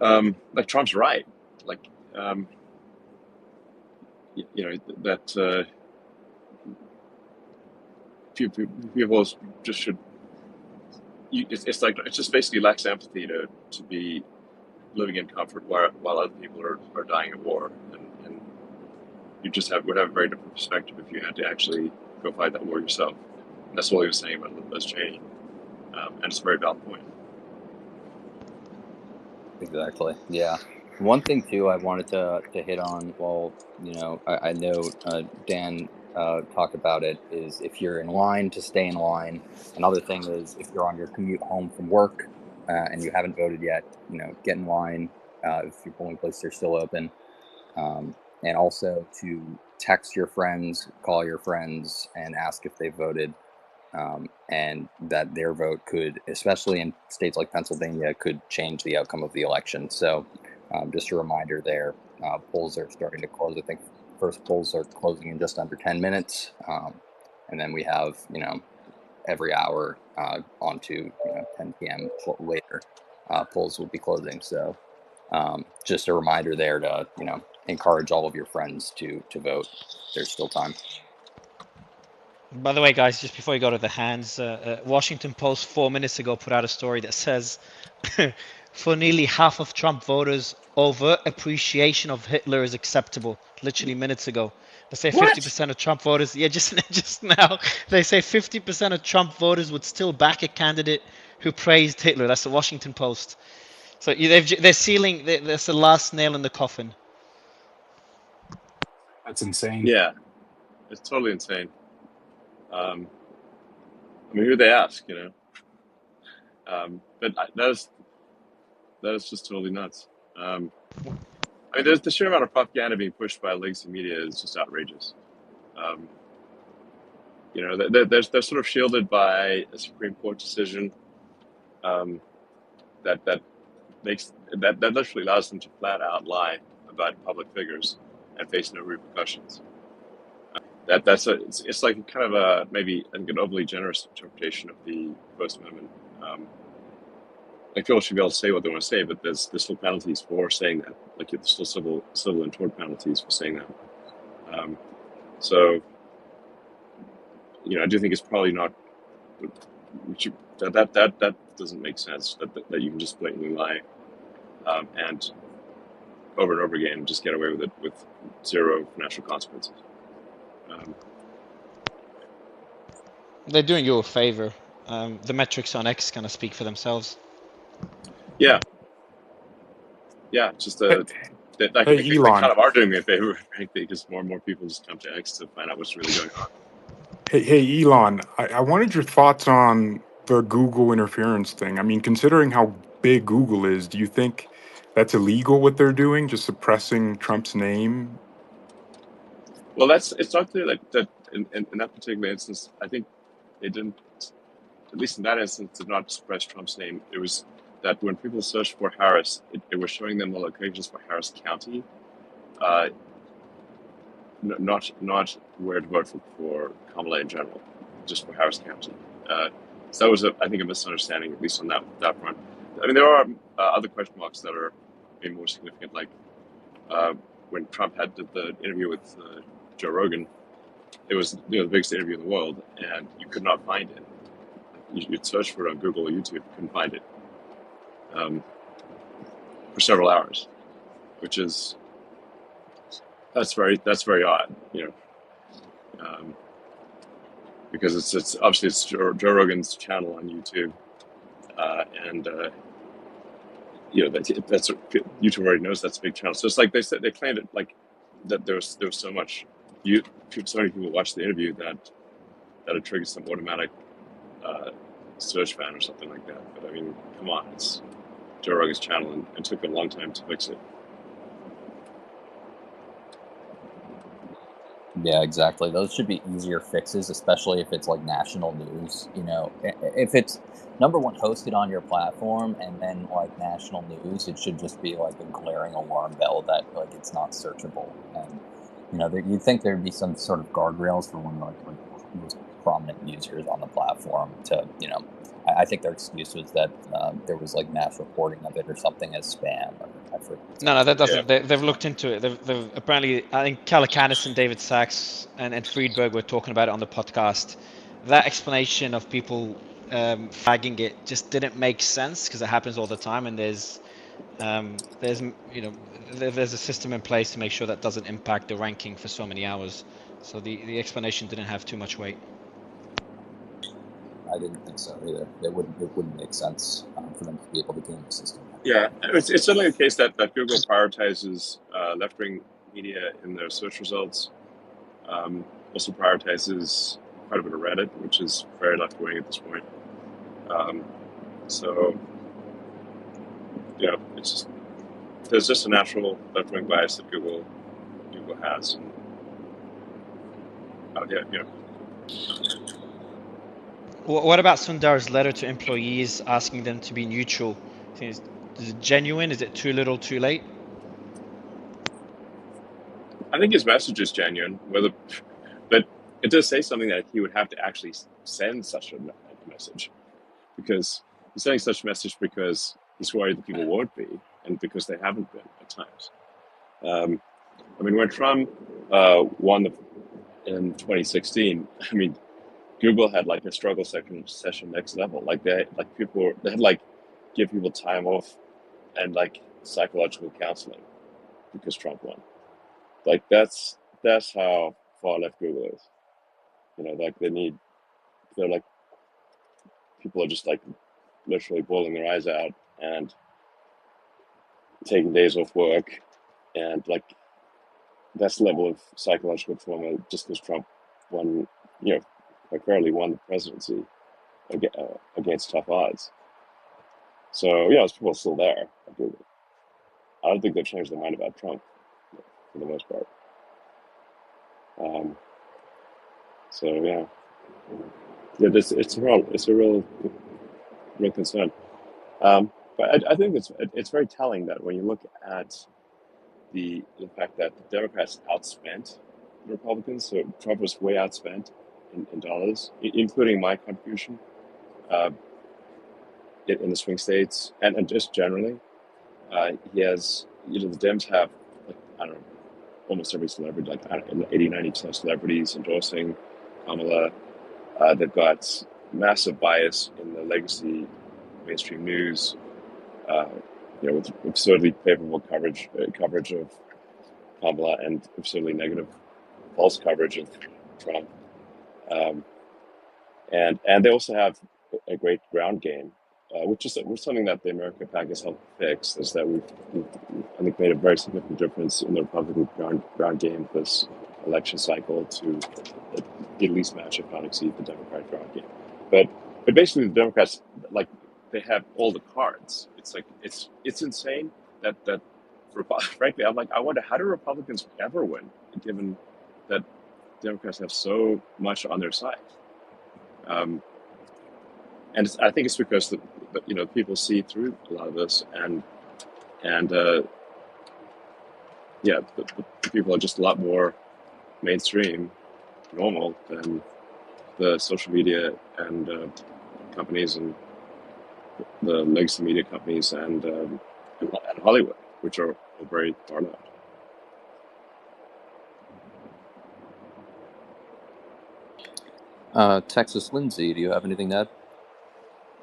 like Trump's right, like that people just should. It's like it's just basically lacks empathy to be living in comfort while other people are dying of war, and you just would have a very different perspective if you had to actually go fight that war yourself. And that's what he was saying about Liz Cheney, and it's a very valid point. exactly, yeah. One thing too I wanted to hit on, well, I know Dan talked about it, is if you're in line, to stay in line. Another thing is if you're on your commute home from work and you haven't voted yet, get in line if your polling places are still open. And also to text your friends, call your friends, and ask if they voted. and that their vote could, especially in states like Pennsylvania, could change the outcome of the election. So just a reminder there, polls are starting to close. I think first polls are closing in just under 10 minutes. And then we have, every hour on to 10 p.m. later, polls will be closing. So just a reminder there to encourage all of your friends to vote. There's still time. By the way, guys, just before you go to the hands, Washington Post 4 minutes ago put out a story that says, for nearly half of Trump voters, overt appreciation of Hitler is acceptable. Literally minutes ago, they say What? 50% of Trump voters. Yeah, just now they say 50% of Trump voters would still back a candidate who praised Hitler. That's the Washington Post. So they're sealing. That's the last nail in the coffin. That's insane. Yeah, it's totally insane. I mean, who they ask, but that is just totally nuts. I mean, there's the sheer amount of propaganda being pushed by legacy media is just outrageous. They're sort of shielded by a Supreme Court decision that makes that literally allows them to flat out lie about public figures and face no repercussions. It's like kind of maybe an overly generous interpretation of the First Amendment. Like people should be able to say what they want to say, but there's still penalties for saying that. Like there's still civil and tort penalties for saying that. So I do think it's probably not. That doesn't make sense. That you can just blatantly lie, and over again just get away with it with zero financial consequences. They're doing you a favor. The metrics on X kind of speak for themselves. Yeah, just they Elon. kind of are doing me a favor, frankly, because more and more people just come to X to find out what's really going on. Hey, Elon, I wanted your thoughts on the Google interference thing. I mean, considering how big Google is, do you think that's illegal what they're doing, just suppressing Trump's name? Well, it's not clear that in that particular instance, I think they didn't, at least in that instance, did not suppress Trump's name. It was that when people searched for Harris, it was showing them the locations for Harris County, not where to vote for Kamala in general, just for Harris County. So that was, I think, a misunderstanding, at least on that front. I mean, there are other question marks that are maybe more significant, like when Trump did the interview with Joe Rogan. It was the biggest interview in the world, and you could not find it. You'd search for it on Google or YouTube, couldn't find it for several hours, which is that's very odd, because it's obviously it's Joe Rogan's channel on YouTube, and that's YouTube already knows that's a big channel. So it's like they claimed it like that there was so much so many people watched the interview that it triggered some automatic search ban or something like that. But I mean, come on, it's Joe Rogan's channel, and it took a long time to fix it. Yeah, exactly. Those should be easier fixes, especially if it's like national news. If it's number one hosted on your platform and then like national news, it should just be like a glaring alarm bell that like it's not searchable. And you'd think there'd be some sort of guardrails for one like most prominent users on the platform to I think their excuse was that there was like mass reporting of it or something as spam. No, that doesn't. Yeah. They've looked into it. They've apparently, I think Calacanis and David Sachs and Friedberg were talking about it on the podcast. That explanation of people flagging it just didn't make sense because it happens all the time, and there's a system in place to make sure that doesn't impact the ranking for so many hours. So the explanation didn't have too much weight. I didn't think so either. It wouldn't make sense for them to be able to game the system. Yeah, it's certainly the case that Google prioritizes left-wing media in their search results. Also prioritizes quite a bit of Reddit, which is very left-wing at this point. So there's just a natural left-wing bias that Google has. What about Sundar's letter to employees asking them to be neutral? Is it genuine? Is it too little, too late? I think his message is genuine, but it does say something that he would have to actually send such a message, because he's sending such a message because he's worried that people won't be, and because they haven't been at times. I mean, when Trump won in 2016, I mean, Google had like a struggle session next level. Like they had like give people time off and like psychological counseling because Trump won. Like that's how far left Google is. You know, like they're like people are just like literally bawling their eyes out and taking days off work, and like that's the level of psychological trauma just because Trump won, you know, quite fairly won the presidency against tough odds. So yeah, those people are still there at Google. I don't think they've changed their mind about Trump for the most part. Um, so yeah, it's a real concern. But I think it's very telling that when you look at the fact that the Democrats outspent the Republicans, so Trump was way outspent in dollars, including my contribution uh, in the swing states and just generally. He has, you know, the Dems have, like, I don't know, almost every celebrity, like 80, 90% of celebrities endorsing Kamala. They've got massive bias in the legacy mainstream news, uh, you know, with absurdly favorable coverage of Kamala and absurdly negative false coverage of Trump. Um, and they also have a great ground game, which is something that the America PAC has helped fix. Is that we've I think made a very significant difference in the Republican ground game this election cycle to at least match, if not exceed, the Democratic ground game. But basically, the Democrats, like, they have all the cards. It's like it's insane that frankly, I'm like, I wonder, how do Republicans ever win, given that Democrats have so much on their side. Um, and I think it's because you know, people see through a lot of this, and yeah, the people are just a lot more mainstream, normal than the social media and companies and the legacy media companies and Hollywood, which are very far left. Texas Lindsay, do you have anything to add?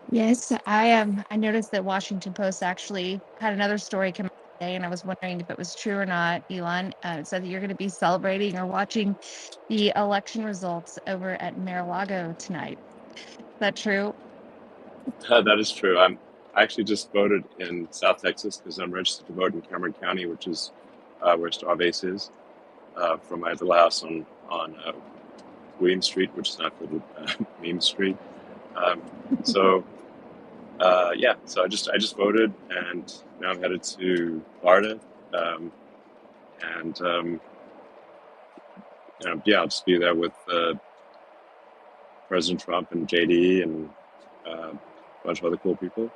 Yes, I noticed that Washington Post actually had another story come out today, and I was wondering if it was true or not. Elon, it said that you're going to be celebrating or watching the election results over at Mar-a-Lago tonight. Is that true? That is true. I actually just voted in South Texas because I'm registered to vote in Cameron County, which is where Starbase is, from my little house on William Street, which is not called Meme Street. Um, so yeah, so I just voted, and now I'm headed to Florida, and yeah, I'll just be there with President Trump and JD and a bunch of other cool people.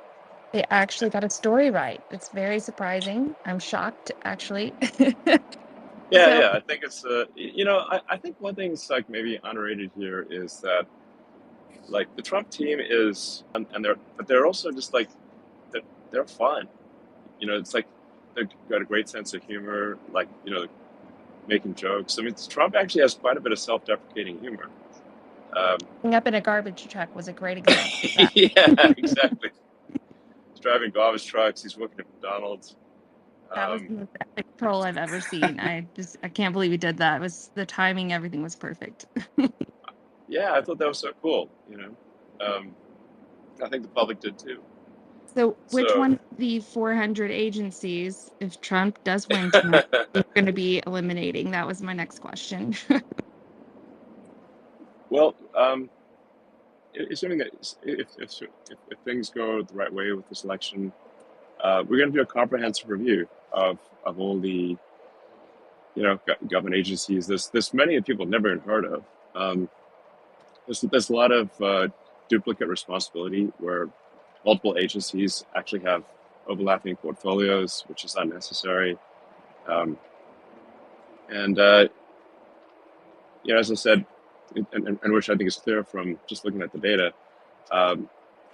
They actually got a story right. It's very surprising. I'm shocked, actually. Yeah, So, yeah, I think it's you know, I think one thing that's like maybe underrated here is that like the Trump team is, and they're also just like they're fun. You know, it's like they've got a great sense of humor, like, you know, making jokes. I mean, Trump actually has quite a bit of self-deprecating humor. Um, up in a garbage truck was a great example of that. yeah, exactly. He's driving garbage trucks. He's working at McDonald's. That was the most epic troll I've ever seen. I can't believe he did that. It was the timing, everything was perfect. Yeah, I thought that was so cool. You know, I think the public did too. So, which So, one of the 400 agencies, if Trump does win tonight, is going to be eliminating? That was my next question. well, assuming that if things go the right way with this election, we're going to do a comprehensive review of all the, you know, government agencies. There's many that people have never even heard of. There's a lot of duplicate responsibility where multiple agencies actually have overlapping portfolios, which is unnecessary. Um, and as I said, and which I think is clear from just looking at the data,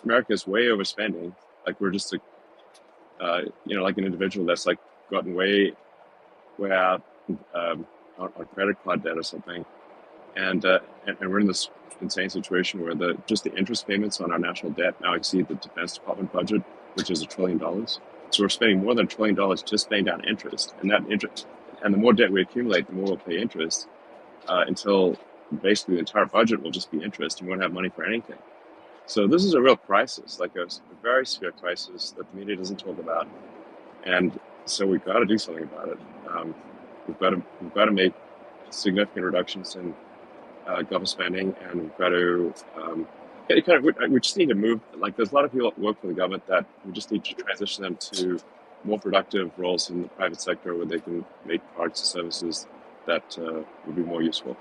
America is way overspending. Like we're just like an individual that's like gotten way out on credit card debt or something, and we're in this insane situation where just the interest payments on our national debt now exceed the Defense Department budget, which is $1 trillion. So we're spending more than $1 trillion just paying down interest, and that interest, and the more debt we accumulate, the more we'll pay interest until basically the entire budget will just be interest, and we won't have money for anything. So this is a real crisis, like a very severe crisis that the media doesn't talk about, and so we've got to do something about it. We've got to make significant reductions in government spending, and we've got to we just need to move. Like there's a lot of people that work for the government that we just need to transition them to more productive roles in the private sector where they can make products and services that would be more useful.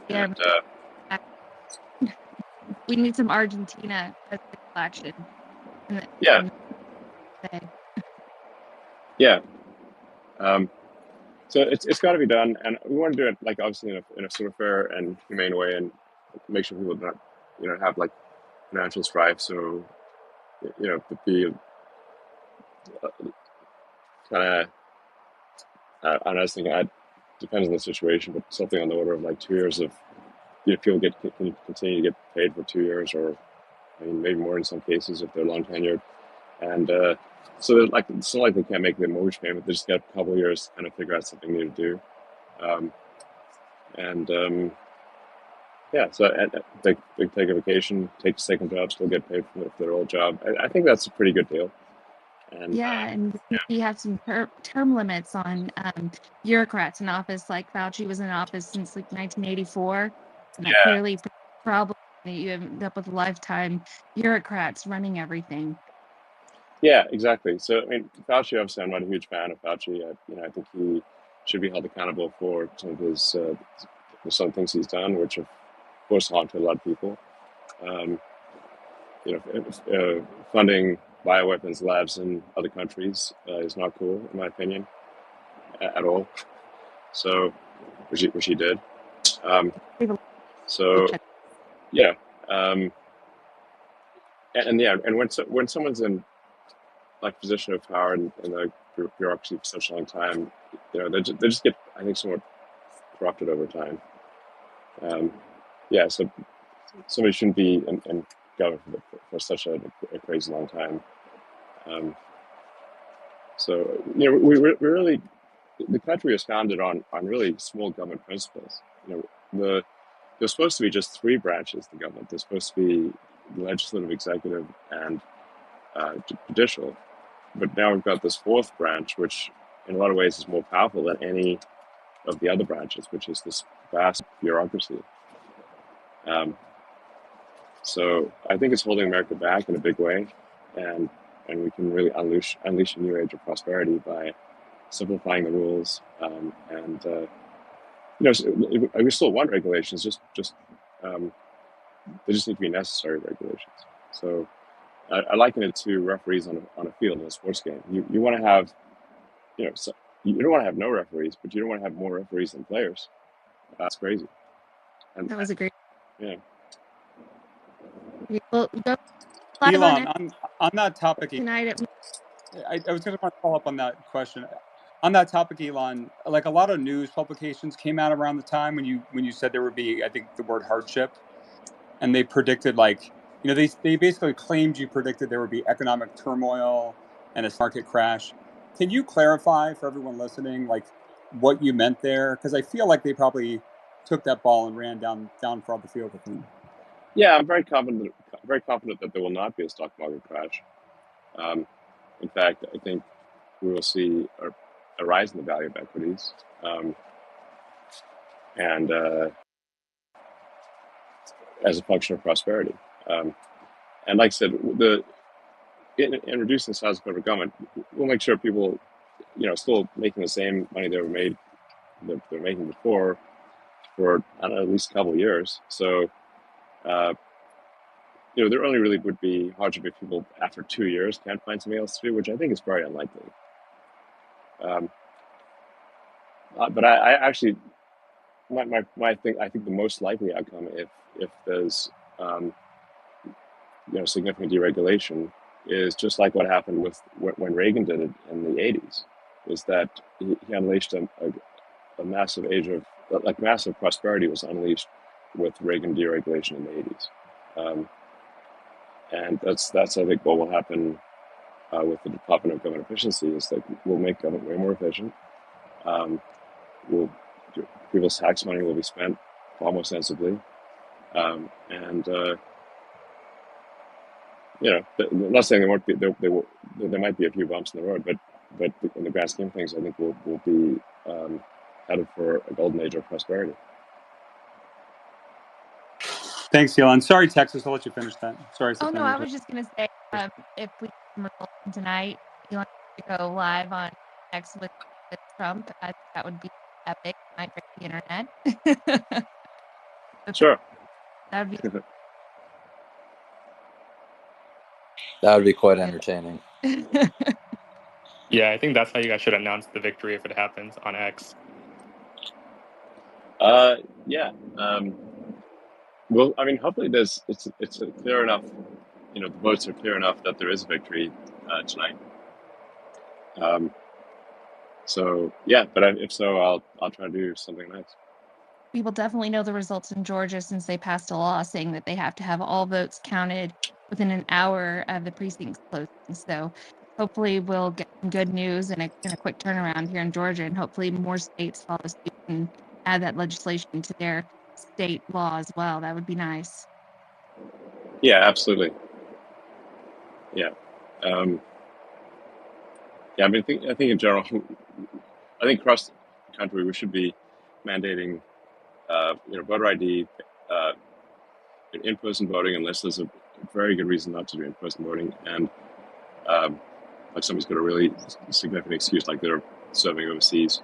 And we need some Argentina presidential action. Yeah. So it's got to be done, and we want to do it like obviously in a sort of fair and humane way, and make sure people don't have like financial strife. So to be kind of I was thinking it depends on the situation, but something on the order of like 2 years of people can continue to get paid for 2 years, or I mean maybe more in some cases if they're long tenured, and so it's not like they can't make the mortgage payment. They just got a couple of years to kind of figure out something new to do. So they take a vacation, take a second job, still get paid for their old job. I think that's a pretty good deal. And and we have some term limits on bureaucrats in office. Like Fauci was in office since like 1984, and that clearly problem that you end up with lifetime bureaucrats running everything. Yeah, exactly. So I mean, Fauci, obviously, I'm not a huge fan of Fauci. I think he should be held accountable for some of his some things he's done, which have forced harm to a lot of people. Funding bioweapons labs in other countries is not cool, in my opinion, at all. So, which he did. When someone's in like position of power in the bureaucracy for such a long time, they just get, I think, somewhat corrupted over time. So somebody shouldn't be in government for such a crazy long time. We really, the country is founded on really small government principles. There's supposed to be just 3 branches of the government. There's supposed to be legislative, executive, and judicial. But now we've got this 4th branch, which in a lot of ways is more powerful than any of the other branches, which is this vast bureaucracy. So I think it's holding America back in a big way, and we can really unleash a new age of prosperity by simplifying the rules. We still want regulations, just they just need to be necessary regulations. So I liken it to referees on a field in a sports game. You want to have, you don't want to have no referees, but you don't want to have more referees than players. That's crazy. And that was a great. Yeah. Well, Elon, on that topic, tonight. I was going to follow up on that question. On that topic, Elon, like a lot of news publications came out around the time when you said there would be, I think, the word hardship, and they predicted they basically claimed you predicted there would be economic turmoil and a market crash. Can you clarify for everyone listening, like what you meant there? Because I feel like they probably took that ball and ran down for the field with them. Yeah, I'm very confident that there will not be a stock market crash. In fact, I think we will see a rise in the value of equities, and as a function of prosperity. And like I said, in reducing the size of federal government, we'll make sure people, still making the same money they're making before for, I don't know, at least a couple of years. So there only really would be hardship if people after 2 years can't find something else to do, which I think is very unlikely. Um, but I actually, my thing, I think the most likely outcome, if there's significant deregulation, is just like what happened with when Reagan did it in the 80s, is that he unleashed a massive age of, like, massive prosperity was unleashed with Reagan deregulation in the 80s. And that's I think what will happen with the Department of Government Efficiency, is that we'll make government way more efficient. We'll, people's tax money will be spent far more sensibly, and I'm not saying there won't be there might be a few bumps in the road, but in the grand scheme of things, I think we'll be headed for a golden age of prosperity. Thanks, Elon. Sorry, Texas. I'll let you finish that. Sorry. Oh no, I was just gonna say, if we can tonight, Elon to go live on X with Trump, I think that would be epic. Might break the internet. Sure. That would be. That would be quite entertaining. Yeah, I think that's how you guys should announce the victory if it happens on X. Yeah. Well, I mean, hopefully it's clear enough. The votes are clear enough that there is a victory tonight. So yeah, but if so, I'll try to do something nice. We will definitely know the results in Georgia, since they passed a law saying that they have to have all votes counted within an hour of the precincts closing. So hopefully we'll get some good news and a quick turnaround here in Georgia, and hopefully more states follow suit and add that legislation to their state law as well. That would be nice. Yeah, absolutely. Yeah. Yeah, I mean, I think in general, I think across the country we should be mandating, voter ID, in-person voting, unless there's a very good reason not to do in-person voting, and like somebody's got a really significant excuse, like they're serving overseas,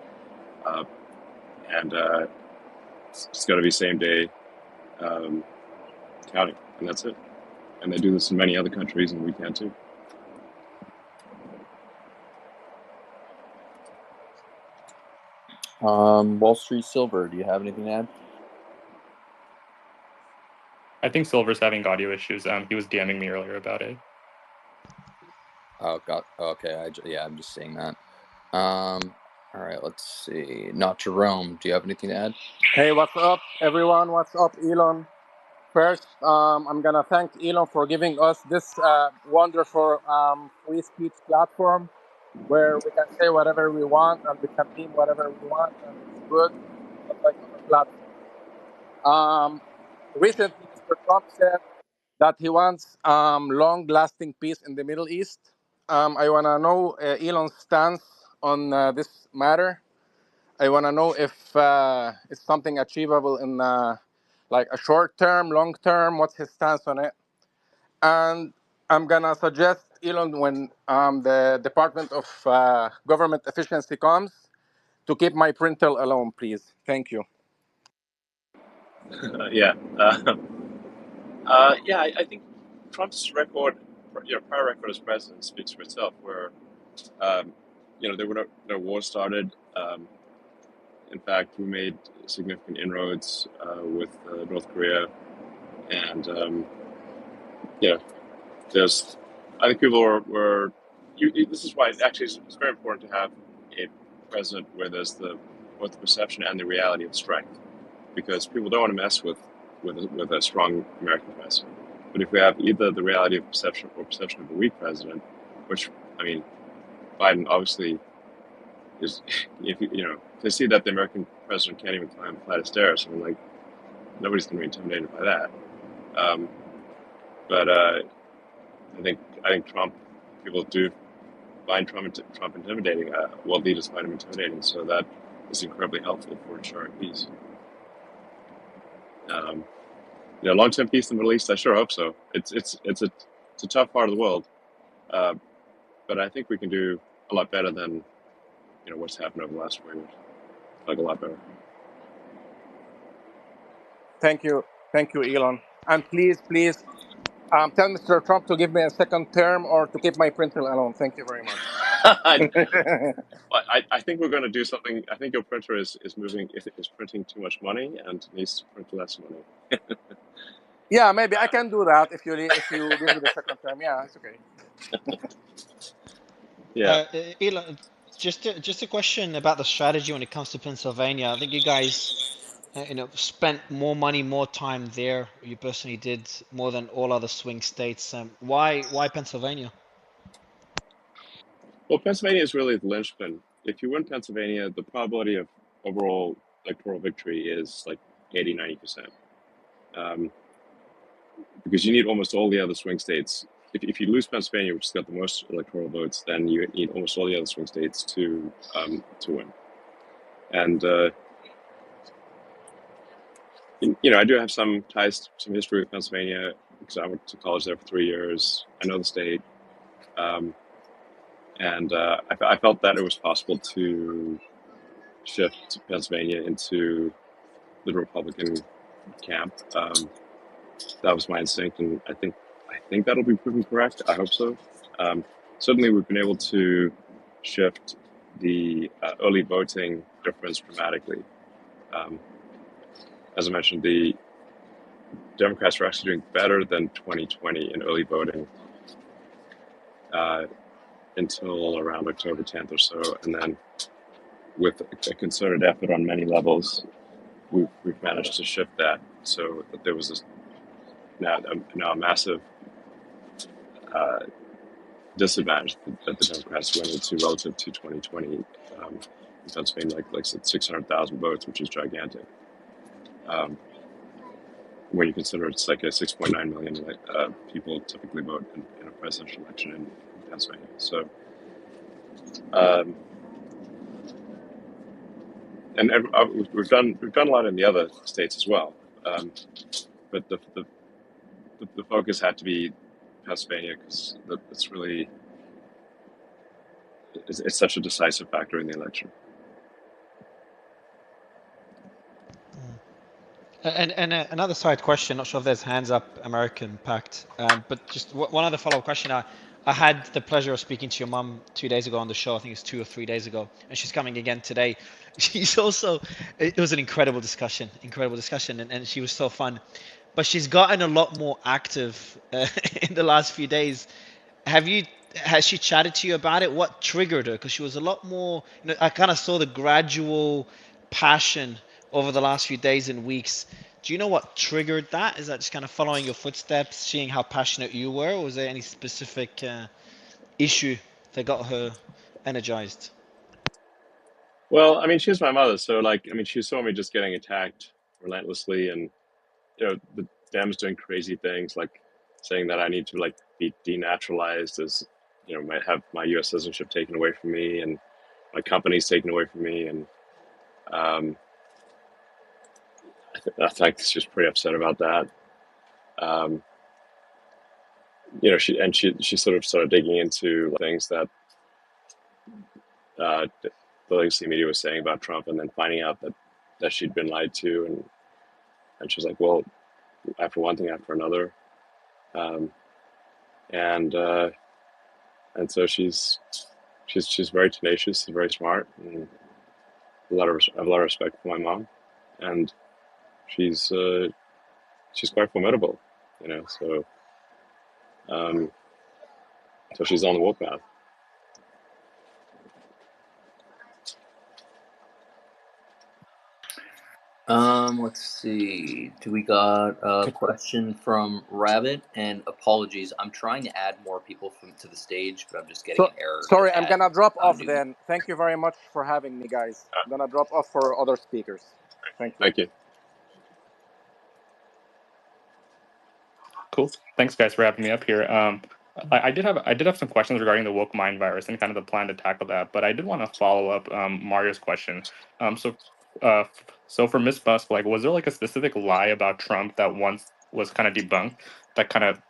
and it's got to be same day counting, and that's it. And they do this in many other countries, and we can too. Wall Street Silver, do you have anything to add? I think Silver's having audio issues. He was DMing me earlier about it. Oh God. Okay. I'm just seeing that. All right. Let's see. Not Jerome. Do you have anything to add? Hey, what's up, everyone? What's up, Elon? First, I'm gonna thank Elon for giving us this wonderful free speech platform where we can say whatever we want and we can meme whatever we want, and it's good, not like other platforms. Recently, Mr. Trump said that he wants long-lasting peace in the Middle East. I wanna know Elon's stance on this matter. I want to know if it's something achievable in like a short term, long term. What's his stance on it? And I'm gonna suggest Elon, when the Department of Government Efficiency comes, to keep my printer alone, please. Thank you. Yeah. I think Trump's record, prior record as president, speaks for itself. Where there were no wars started. In fact, we made significant inroads with North Korea, and I think people were. This is why actually it's very important to have a president where there's both the perception and the reality of strength, because people don't want to mess with a strong American president. But if we have either the reality of perception or perception of a weak president, which, I mean, Biden obviously is, if to see that the American president can't even climb a flight of stairs, I mean, like, nobody's going to be intimidated by that. But I think Trump, people do find Trump intimidating. World leaders find him intimidating, so that is incredibly helpful for ensuring peace. Long-term peace in the Middle East, I sure hope so. It's a tough part of the world, but I think we can do a lot better than what's happened over the last 4 years. Like, a lot better. Thank you, Elon. And please, please, tell Mr. Trump to give me a second term or to keep my printer alone. Thank you very much. I think we're going to do something. I think your printer is moving, is printing too much money and needs to print less money. Yeah, maybe I can do that if you give me the second term. Yeah, it's okay. Yeah. Elon, just a question about the strategy when it comes to Pennsylvania. I think you guys, spent more money, more time there. You personally did more than all other swing states. Why Pennsylvania? Well, Pennsylvania is really the linchpin. If you win Pennsylvania, the probability of overall electoral victory is like 80, 90%. Because you need almost all the other swing states. If you lose Pennsylvania, which has got the most electoral votes, then you need almost all the other swing states to win. And I do have some ties, some history with Pennsylvania because I went to college there for 3 years. I know the state, and I felt that it was possible to shift Pennsylvania into the Republican camp. That was my instinct, and I think that'll be proven correct. I hope so. Certainly, we've been able to shift the early voting difference dramatically. As I mentioned, the Democrats are actually doing better than 2020 in early voting until around October 10th or so, and then with a concerted effort on many levels, we've managed to shift that so that there was this now a massive disadvantage that the Democrats went into relative to 2020 in Pennsylvania, like I said, 600,000 votes, which is gigantic. When you consider it's like a 6.9 million people typically vote in a presidential election in Pennsylvania. So, and we've done a lot in the other states as well, but the focus had to be Pennsylvania because it's such a decisive factor in the election. And another side question, not sure if there's hands up, American Pact, but just one other follow-up question. I had the pleasure of speaking to your mum 2 days ago on the show. I think it's 2 or 3 days ago, and she's coming again today. She's also, it was an incredible discussion, and she was so fun. But she's gotten a lot more active in the last few days. Has she chatted to you about it? What triggered her? Because she was a lot more, I kind of saw the gradual passion over the last few days and weeks. Do you know what triggered that? Is that just kind of following your footsteps, seeing how passionate you were, or was there any specific issue that got her energized? Well, I mean, she's my mother, so she saw me just getting attacked relentlessly, and the Dems doing crazy things like saying that I need to be denaturalized, as might have my U.S. citizenship taken away from me and my companies taken away from me, and I think she's pretty upset about that. She sort of started digging into things that the legacy media was saying about Trump, and then finding out that she'd been lied to, and she was like, well, after one thing after another, and so she's very tenacious and very smart, and I have a lot of respect for my mom, and she's quite formidable, so so she's on the warpath. Let's see. Do we got a question from Rabbit? And apologies, I'm trying to add more people to the stage, but I'm just getting an error. Sorry, I'm gonna drop off then. Thank you very much for having me, guys. I'm gonna drop off for other speakers. Thank you. Thank you. Cool. Thanks, guys, for having me up here. I did have some questions regarding the woke mind virus and kind of the plan to tackle that, but I did want to follow up Mario's question. So for Miss Musk, was there a specific lie about Trump that once was kind of debunked that kind of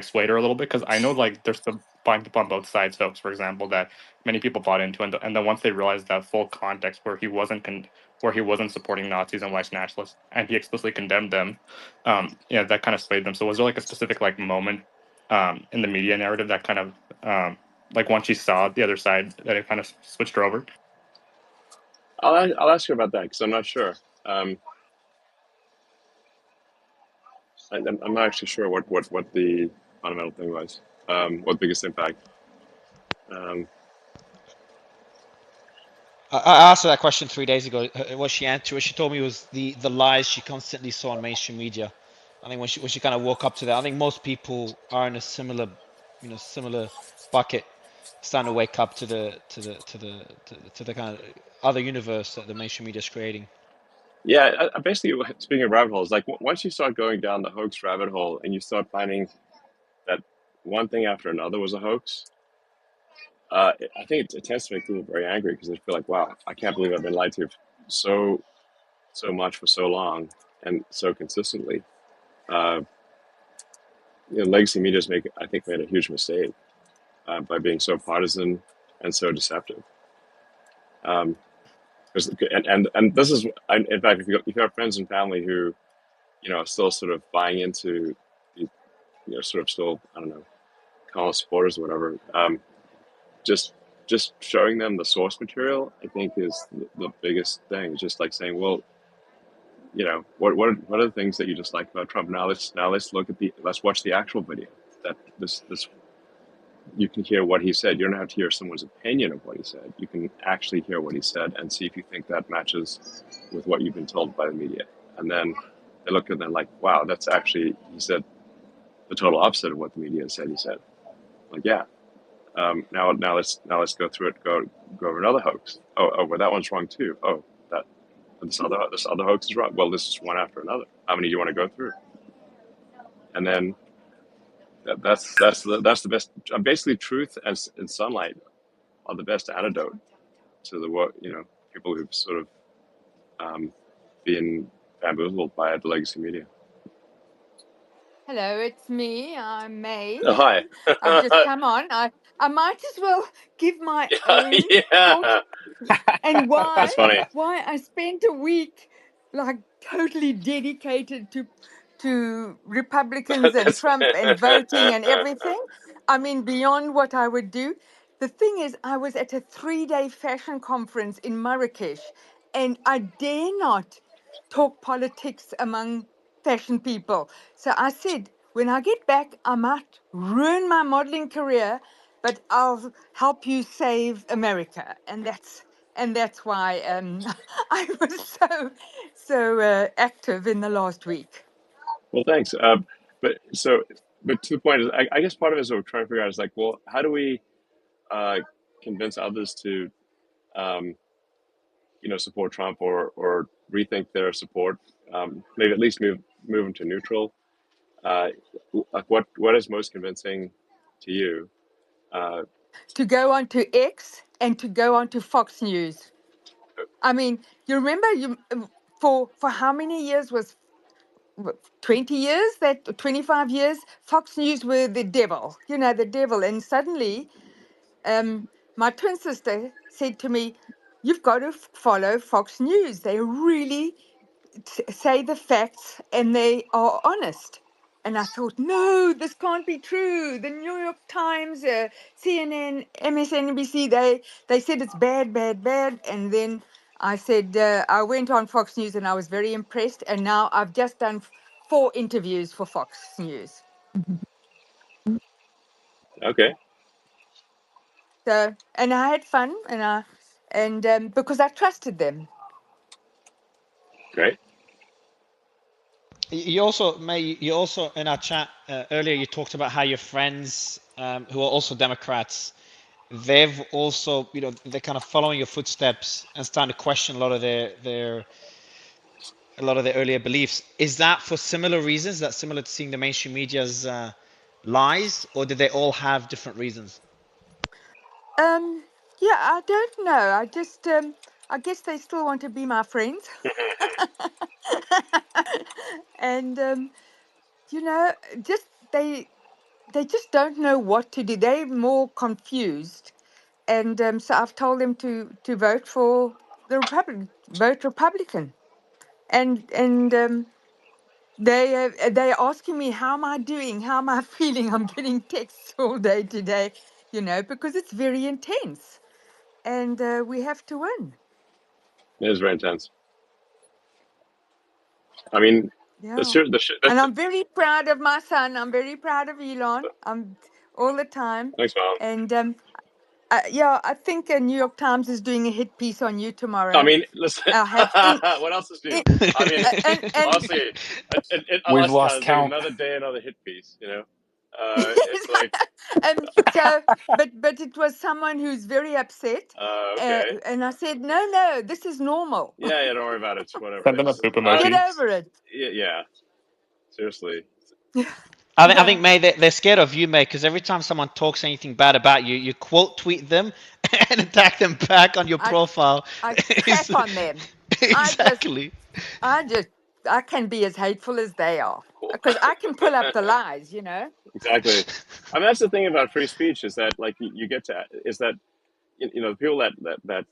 swayed her a little bit? Because I know there's buying people on both sides hoax, for example, that many people bought into, and then once they realized that full context where he wasn't where he wasn't supporting Nazis and white nationalists, and he explicitly condemned them, yeah, that kind of swayed them. So was there like a specific like moment in the media narrative that kind of like once you saw the other side that it kind of switched her over? I'll ask you about that because I'm not sure. I'm not actually sure what the fundamental thing was. What biggest impact? Um, I asked her that question 3 days ago. What she answered, what she told me was the lies she constantly saw on mainstream media. I think when she kind of woke up to that, I think most people are in a similar, similar bucket, starting to wake up to the kind of other universe that the mainstream media is creating. yeah, basically, speaking of rabbit holes, like once you start going down the hoax rabbit hole and you start finding that one thing after another was a hoax, I think it tends to make people very angry because they feel like, wow, I can't believe I've been lied to so much for so long and so consistently. Uh, legacy media's I think, made a huge mistake by being so partisan and so deceptive. Um, and this is, in fact, if you have friends and family who, are still sort of buying into, the, sort of still, I don't know, call us supporters or whatever, just showing them the source material, I think, is the biggest thing. Just like saying, well, what are the things that you just like about Trump? Let's look at let's watch the actual video. That this you can hear what he said. You don't have to hear someone's opinion of what he said. You can actually hear what he said and see if you think that matches with what you've been told by the media. And then they look at them like, wow, that's actually, he said the total opposite of what the media said he said. Like, yeah. Now let's go through it. Go over another hoax. Well, that one's wrong too. Oh, that this other hoax is wrong. Well, this is one after another. How many do you want to go through? And then that's the best. Basically, truth and sunlight are the best antidote to people who've sort of been bamboozled by the legacy media. Hello, it's me. I'm May. Oh, hi. I've just come on. I might as well give my own thought Yeah, and that's funny. why I spent a week like totally dedicated to Republicans and That's Trump and voting and everything. I mean, beyond what I would do. The thing is, I was at a 3-day fashion conference in Marrakesh, and I dare not talk politics among fashion people. So I said, when I get back, I might ruin my modeling career, but I'll help you save America. And that's why I was so active in the last week. Well, thanks. But to the point is, I guess part of it is what we're trying to figure out is like, well, how do we uh, convince others to, um, support Trump or rethink their support? Maybe at least move them to neutral. Uh, like what is most convincing to you? Uh, To go on to X and to go on to Fox News. I mean, you remember for how many years was 20 years, that 25 years, Fox News were the devil, the devil. And suddenly, my twin sister said to me, "You've got to follow Fox News. They really say the facts and they are honest." And I thought, no, this can't be true. The New York Times, CNN, MSNBC, they said it's bad, bad, bad. And then I said, I went on Fox News and I was very impressed. And now I've just done 4 interviews for Fox News. okay, So, and I had fun, and because I trusted them. great. You also, May, you also in our chat earlier, you talked about how your friends who are also Democrats, they've also, they're kind of following your footsteps and starting to question a lot of their earlier beliefs. Is that for similar reasons? That similar to seeing the mainstream media's lies, or did they all have different reasons? Um, yeah, I don't know. I guess they still want to be my friends. And just they they just don't know what to do. They're more confused, and so I've told them to vote for the vote Republican, and they're asking me how am I doing, how am I feeling. I'm getting texts all day today, because it's very intense, and we have to win. It is very intense. I mean, Yeah. And that's I'm very proud of my son. I'm very proud of Elon. I'm all the time. thanks, Mom. And yeah, I think New York Times is doing a hit piece on you I tomorrow. mean, listen. I have What else is new? in I mean, and honestly, in We've Alaska, lost it's like count. another day, another hit piece. It's like, and so, but it was someone who's very upset, okay, and I said, no, this is normal. yeah, yeah, don't worry about it. It's whatever. Send them a It's poop Get emoji. over it. yeah, seriously. I Yeah. think, May, they're scared of you, May, because every time someone talks anything bad about you, you quote tweet them and attack them back on your I profile. I crap on them. I just Exactly. I just I can be as hateful as they are Cool. because I can pull up the lies. Exactly. I mean, that's the thing about free speech is that like you get to is that the people that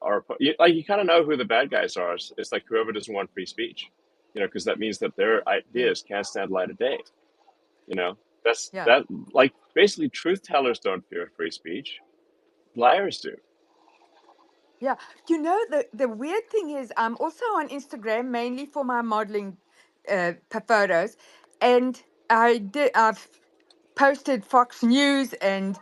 are like you kind of know who the bad guys are. It's like whoever doesn't want free speech, because that means that their Yeah. ideas can't stand light of day. That's Yeah. that like basically truth tellers don't fear free speech, liars do. Yeah. The weird thing is I'm also on Instagram mainly for my modeling photos, and I've posted Fox News and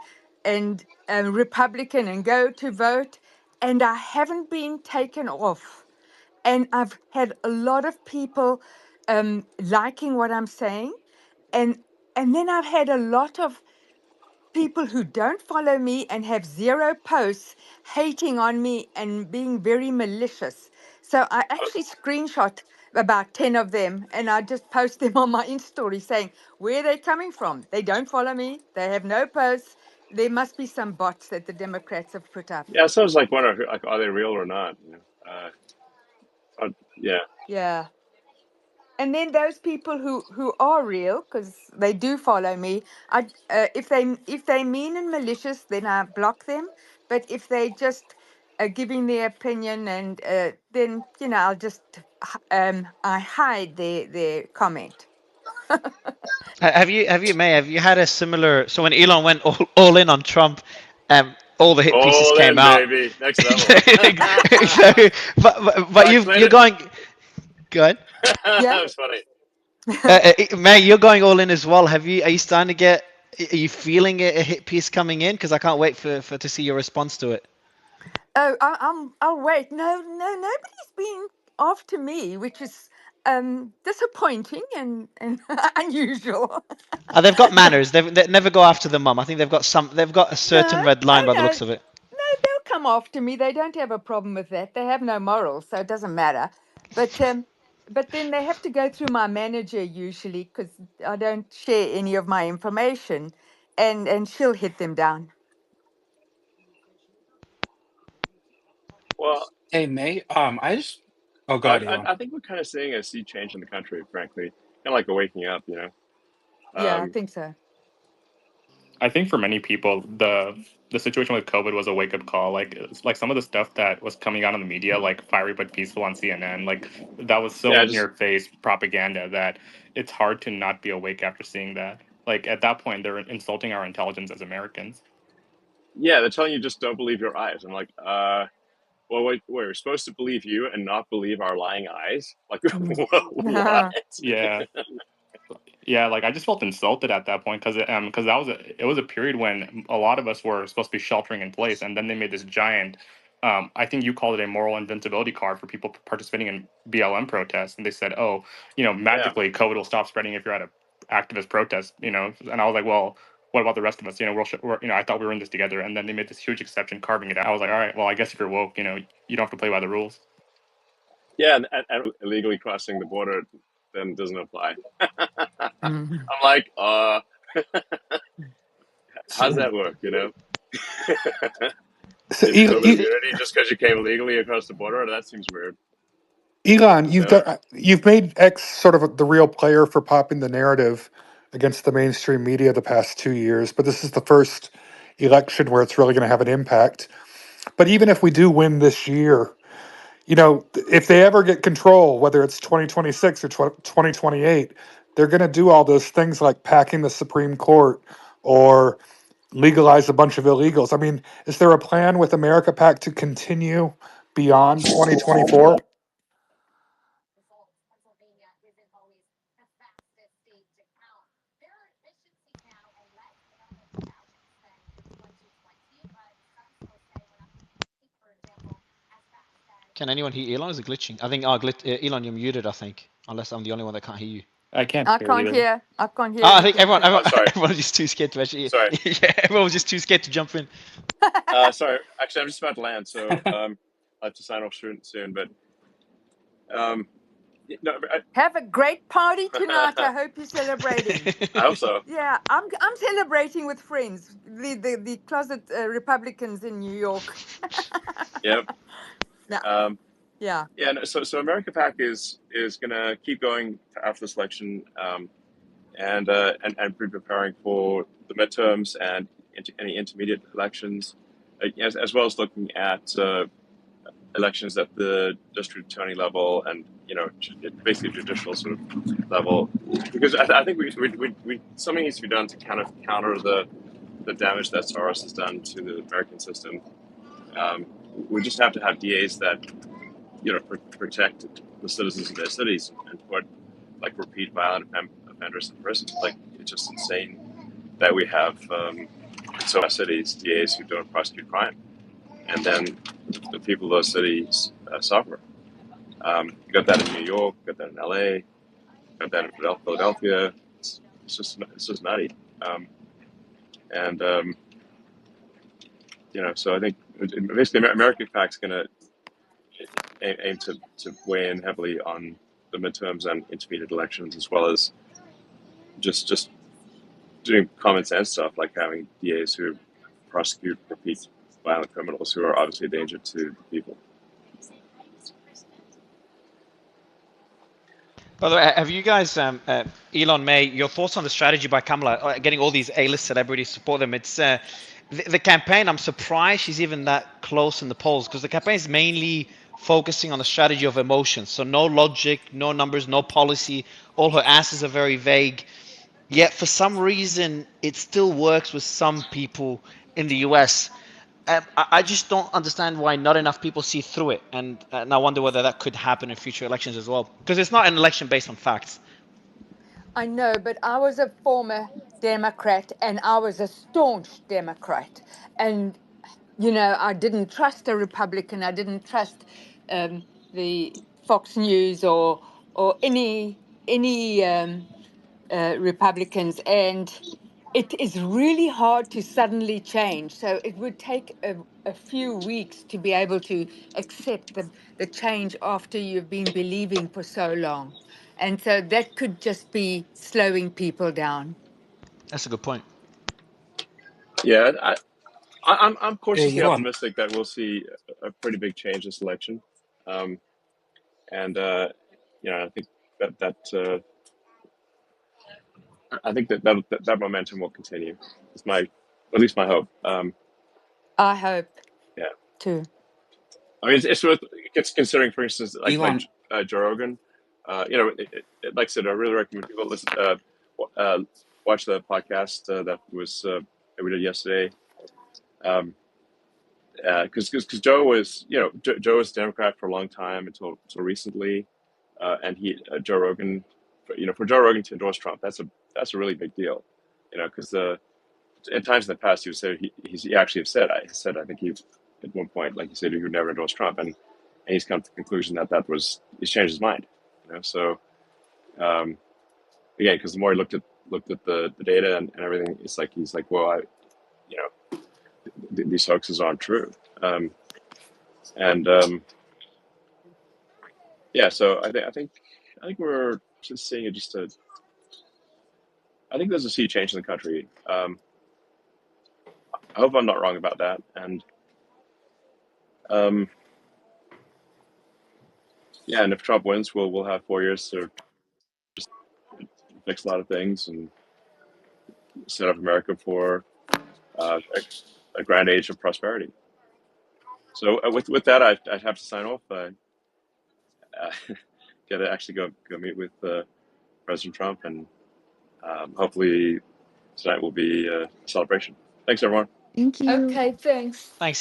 Republican and Go to Vote, and I haven't been taken off. And I've had a lot of people liking what I'm saying, and and then I've had a lot of people who don't follow me and have zero posts hating on me and being very malicious. So I actually screenshot about 10 of them and I just post them on my Insta story saying where they're coming from. They don't follow me, they have no posts. There must be some bots that the Democrats have put up. Yeah, so it's like wonder like are they real or not? Yeah, Yeah. And then those people who are real because they do follow me, if they mean and malicious, then I block them. But if they just giving their opinion, and then I'll just I hide their comment. Have you had a similar? So when Elon went all in on Trump, all the hit pieces all came in out. baby, next level. So, but I played you're it. going. Good. Yeah. That was funny. May, you're going all in as well. Are you starting to get? Are you feeling a hit piece coming in? Because I can't wait for to see your response to it. Oh, I'll wait. No, nobody's been after me, which is disappointing and unusual. They've got manners. They never go after the mum. I think they've got some. They've got a certain No, red line oh by the no, looks of it. no, they'll come after me. They don't have a problem with that. They have no morals, so it doesn't matter. But then they have to go through my manager usually because I don't share any of my information, and she'll hit them down. Well, Hey, May. I just. Oh, I, God, I Elon. I think we're kind of seeing a sea change in the country, frankly, kind of like a waking up. Yeah, I Um, think so. I think for many people, the situation with COVID was a wake up call. Like some of the stuff that was coming out on the media, like fiery but peaceful on CNN, like that was so yeah, in just your face propaganda that it's hard to not be awake after seeing that. Like at that point, they're insulting our intelligence as Americans. yeah, they're telling you just don't believe your eyes. I'm like, well, wait, we're supposed to believe you and not believe our lying eyes. Like, Mm. what? Yeah, yeah, like I just felt insulted at that point because that was it was a period when a lot of us were supposed to be sheltering in place, and then they made this giant. I think you called it a moral invincibility card for people participating in BLM protests, and they said, "Oh, Yeah, magically COVID will stop spreading if you're at a activist protest." And I was like, "Well, what about the rest of us? I thought we were in this together." And then they made this huge exception, carving it out. I was like, "All right, well, I guess if you're woke, you don't have to play by the rules." yeah, and illegally crossing the border then doesn't apply. I'm Mhm. like, how's So, that work? So, Give you COVID immunity just because you came legally across the border? That seems weird. Elon, So you've made X sort of the real player for popping the narrative. against the mainstream media the past 2 years, but this is the first election where it's really going to have an impact. But even if we do win this year, if they ever get control, whether it's 2026 or 2028, they're going to do all those things like packing the Supreme Court or legalize a bunch of illegals. I mean, is there a plan with America PAC to continue beyond 2024? Can anyone hear Elon? Is it glitching? I think Elon, you're muted. I think, unless I'm the only one that can't hear you. I can't I hear can't you. hear. I can't hear I think anything everyone, too. everyone, Oh, sorry. everyone was just too scared to actually. Sorry. Yeah, everyone was just too scared to jump in. Sorry. Actually, I'm just about to land, so I have to sign off soon. But um, no, Have a great party tonight. I hope you're celebrating. I hope so. Yeah, I'm celebrating with friends, the closet Republicans in New York. Yep. Yeah, yeah. Yeah. No, so America PAC is gonna keep going after this election, and be preparing for the midterms and any intermediate elections, as well as looking at elections at the district attorney level and basically judicial sort of level, because I think we something needs to be done to kind of counter the damage that Soros has done to the American system. Um, we just have to have DAs that protect the citizens of their cities and put like repeat violent offenders in prison. Like, it's just insane that we have so many cities DAs who don't prosecute crime, and then the people of those cities suffer. You got that in New York, you got that in LA, you got that in Philadelphia. It's just nutty. And so I think basically American PAC's going to aim to weigh in heavily on the midterms and intermediate elections, as well as just doing common sense stuff like having DAs who prosecute repeat violent criminals who are obviously a danger to the people. By the way, have you guys, Elon May, your thoughts on the strategy by Kamala, getting all these A-list celebrities to support them? It's the campaign. I'm surprised she's even that close in the polls, because the campaign is mainly focusing on the strategy of emotions. So no logic, no numbers, no policy. All her answers are very vague. Yet for some reason, it still works with some people in the US. I just don't understand why not enough people see through it, and I wonder whether that could happen in future elections as well, because it's not an election based on facts. I know, but I was a former Democrat and I was a staunch Democrat. And, I didn't trust a Republican. I didn't trust the Fox News or any Republicans. And it is really hard to suddenly change. So it would take a few weeks to be able to accept the change after you've been believing for so long. And so that could just be slowing people down. That's a good point. Yeah, I'm Hey, cautiously Elon. optimistic that we'll see a pretty big change this election, and I think that momentum will continue. It's at least my hope. I hope Yeah, too. I mean, it's worth considering, for instance, like Elon. Joe Rogan. Like I said, I really recommend people listen, watch the podcast that we did yesterday. Because Joe was, Joe was a Democrat for a long time until recently, and Joe Rogan, for Joe Rogan to endorse Trump, that's a really big deal, because at times in the past he actually said I think he at one point, like he said, he would never endorse Trump, and he's come to the conclusion he's changed his mind, so again, because the more he looked at the data and everything, it's like he's like, well, you know these hoaxes aren't true. And Yeah, so I think we're just seeing it. I think there's a sea change in the country. I hope I'm not wrong about that. And um, yeah, and if Trump wins, we'll have 4 years to just fix a lot of things, and set up America for a grand age of prosperity. So with that, I'd have to sign off. Got to actually go meet with President Trump, and hopefully tonight will be a celebration. Thanks, everyone. Thank you. Okay, thanks. Thanks.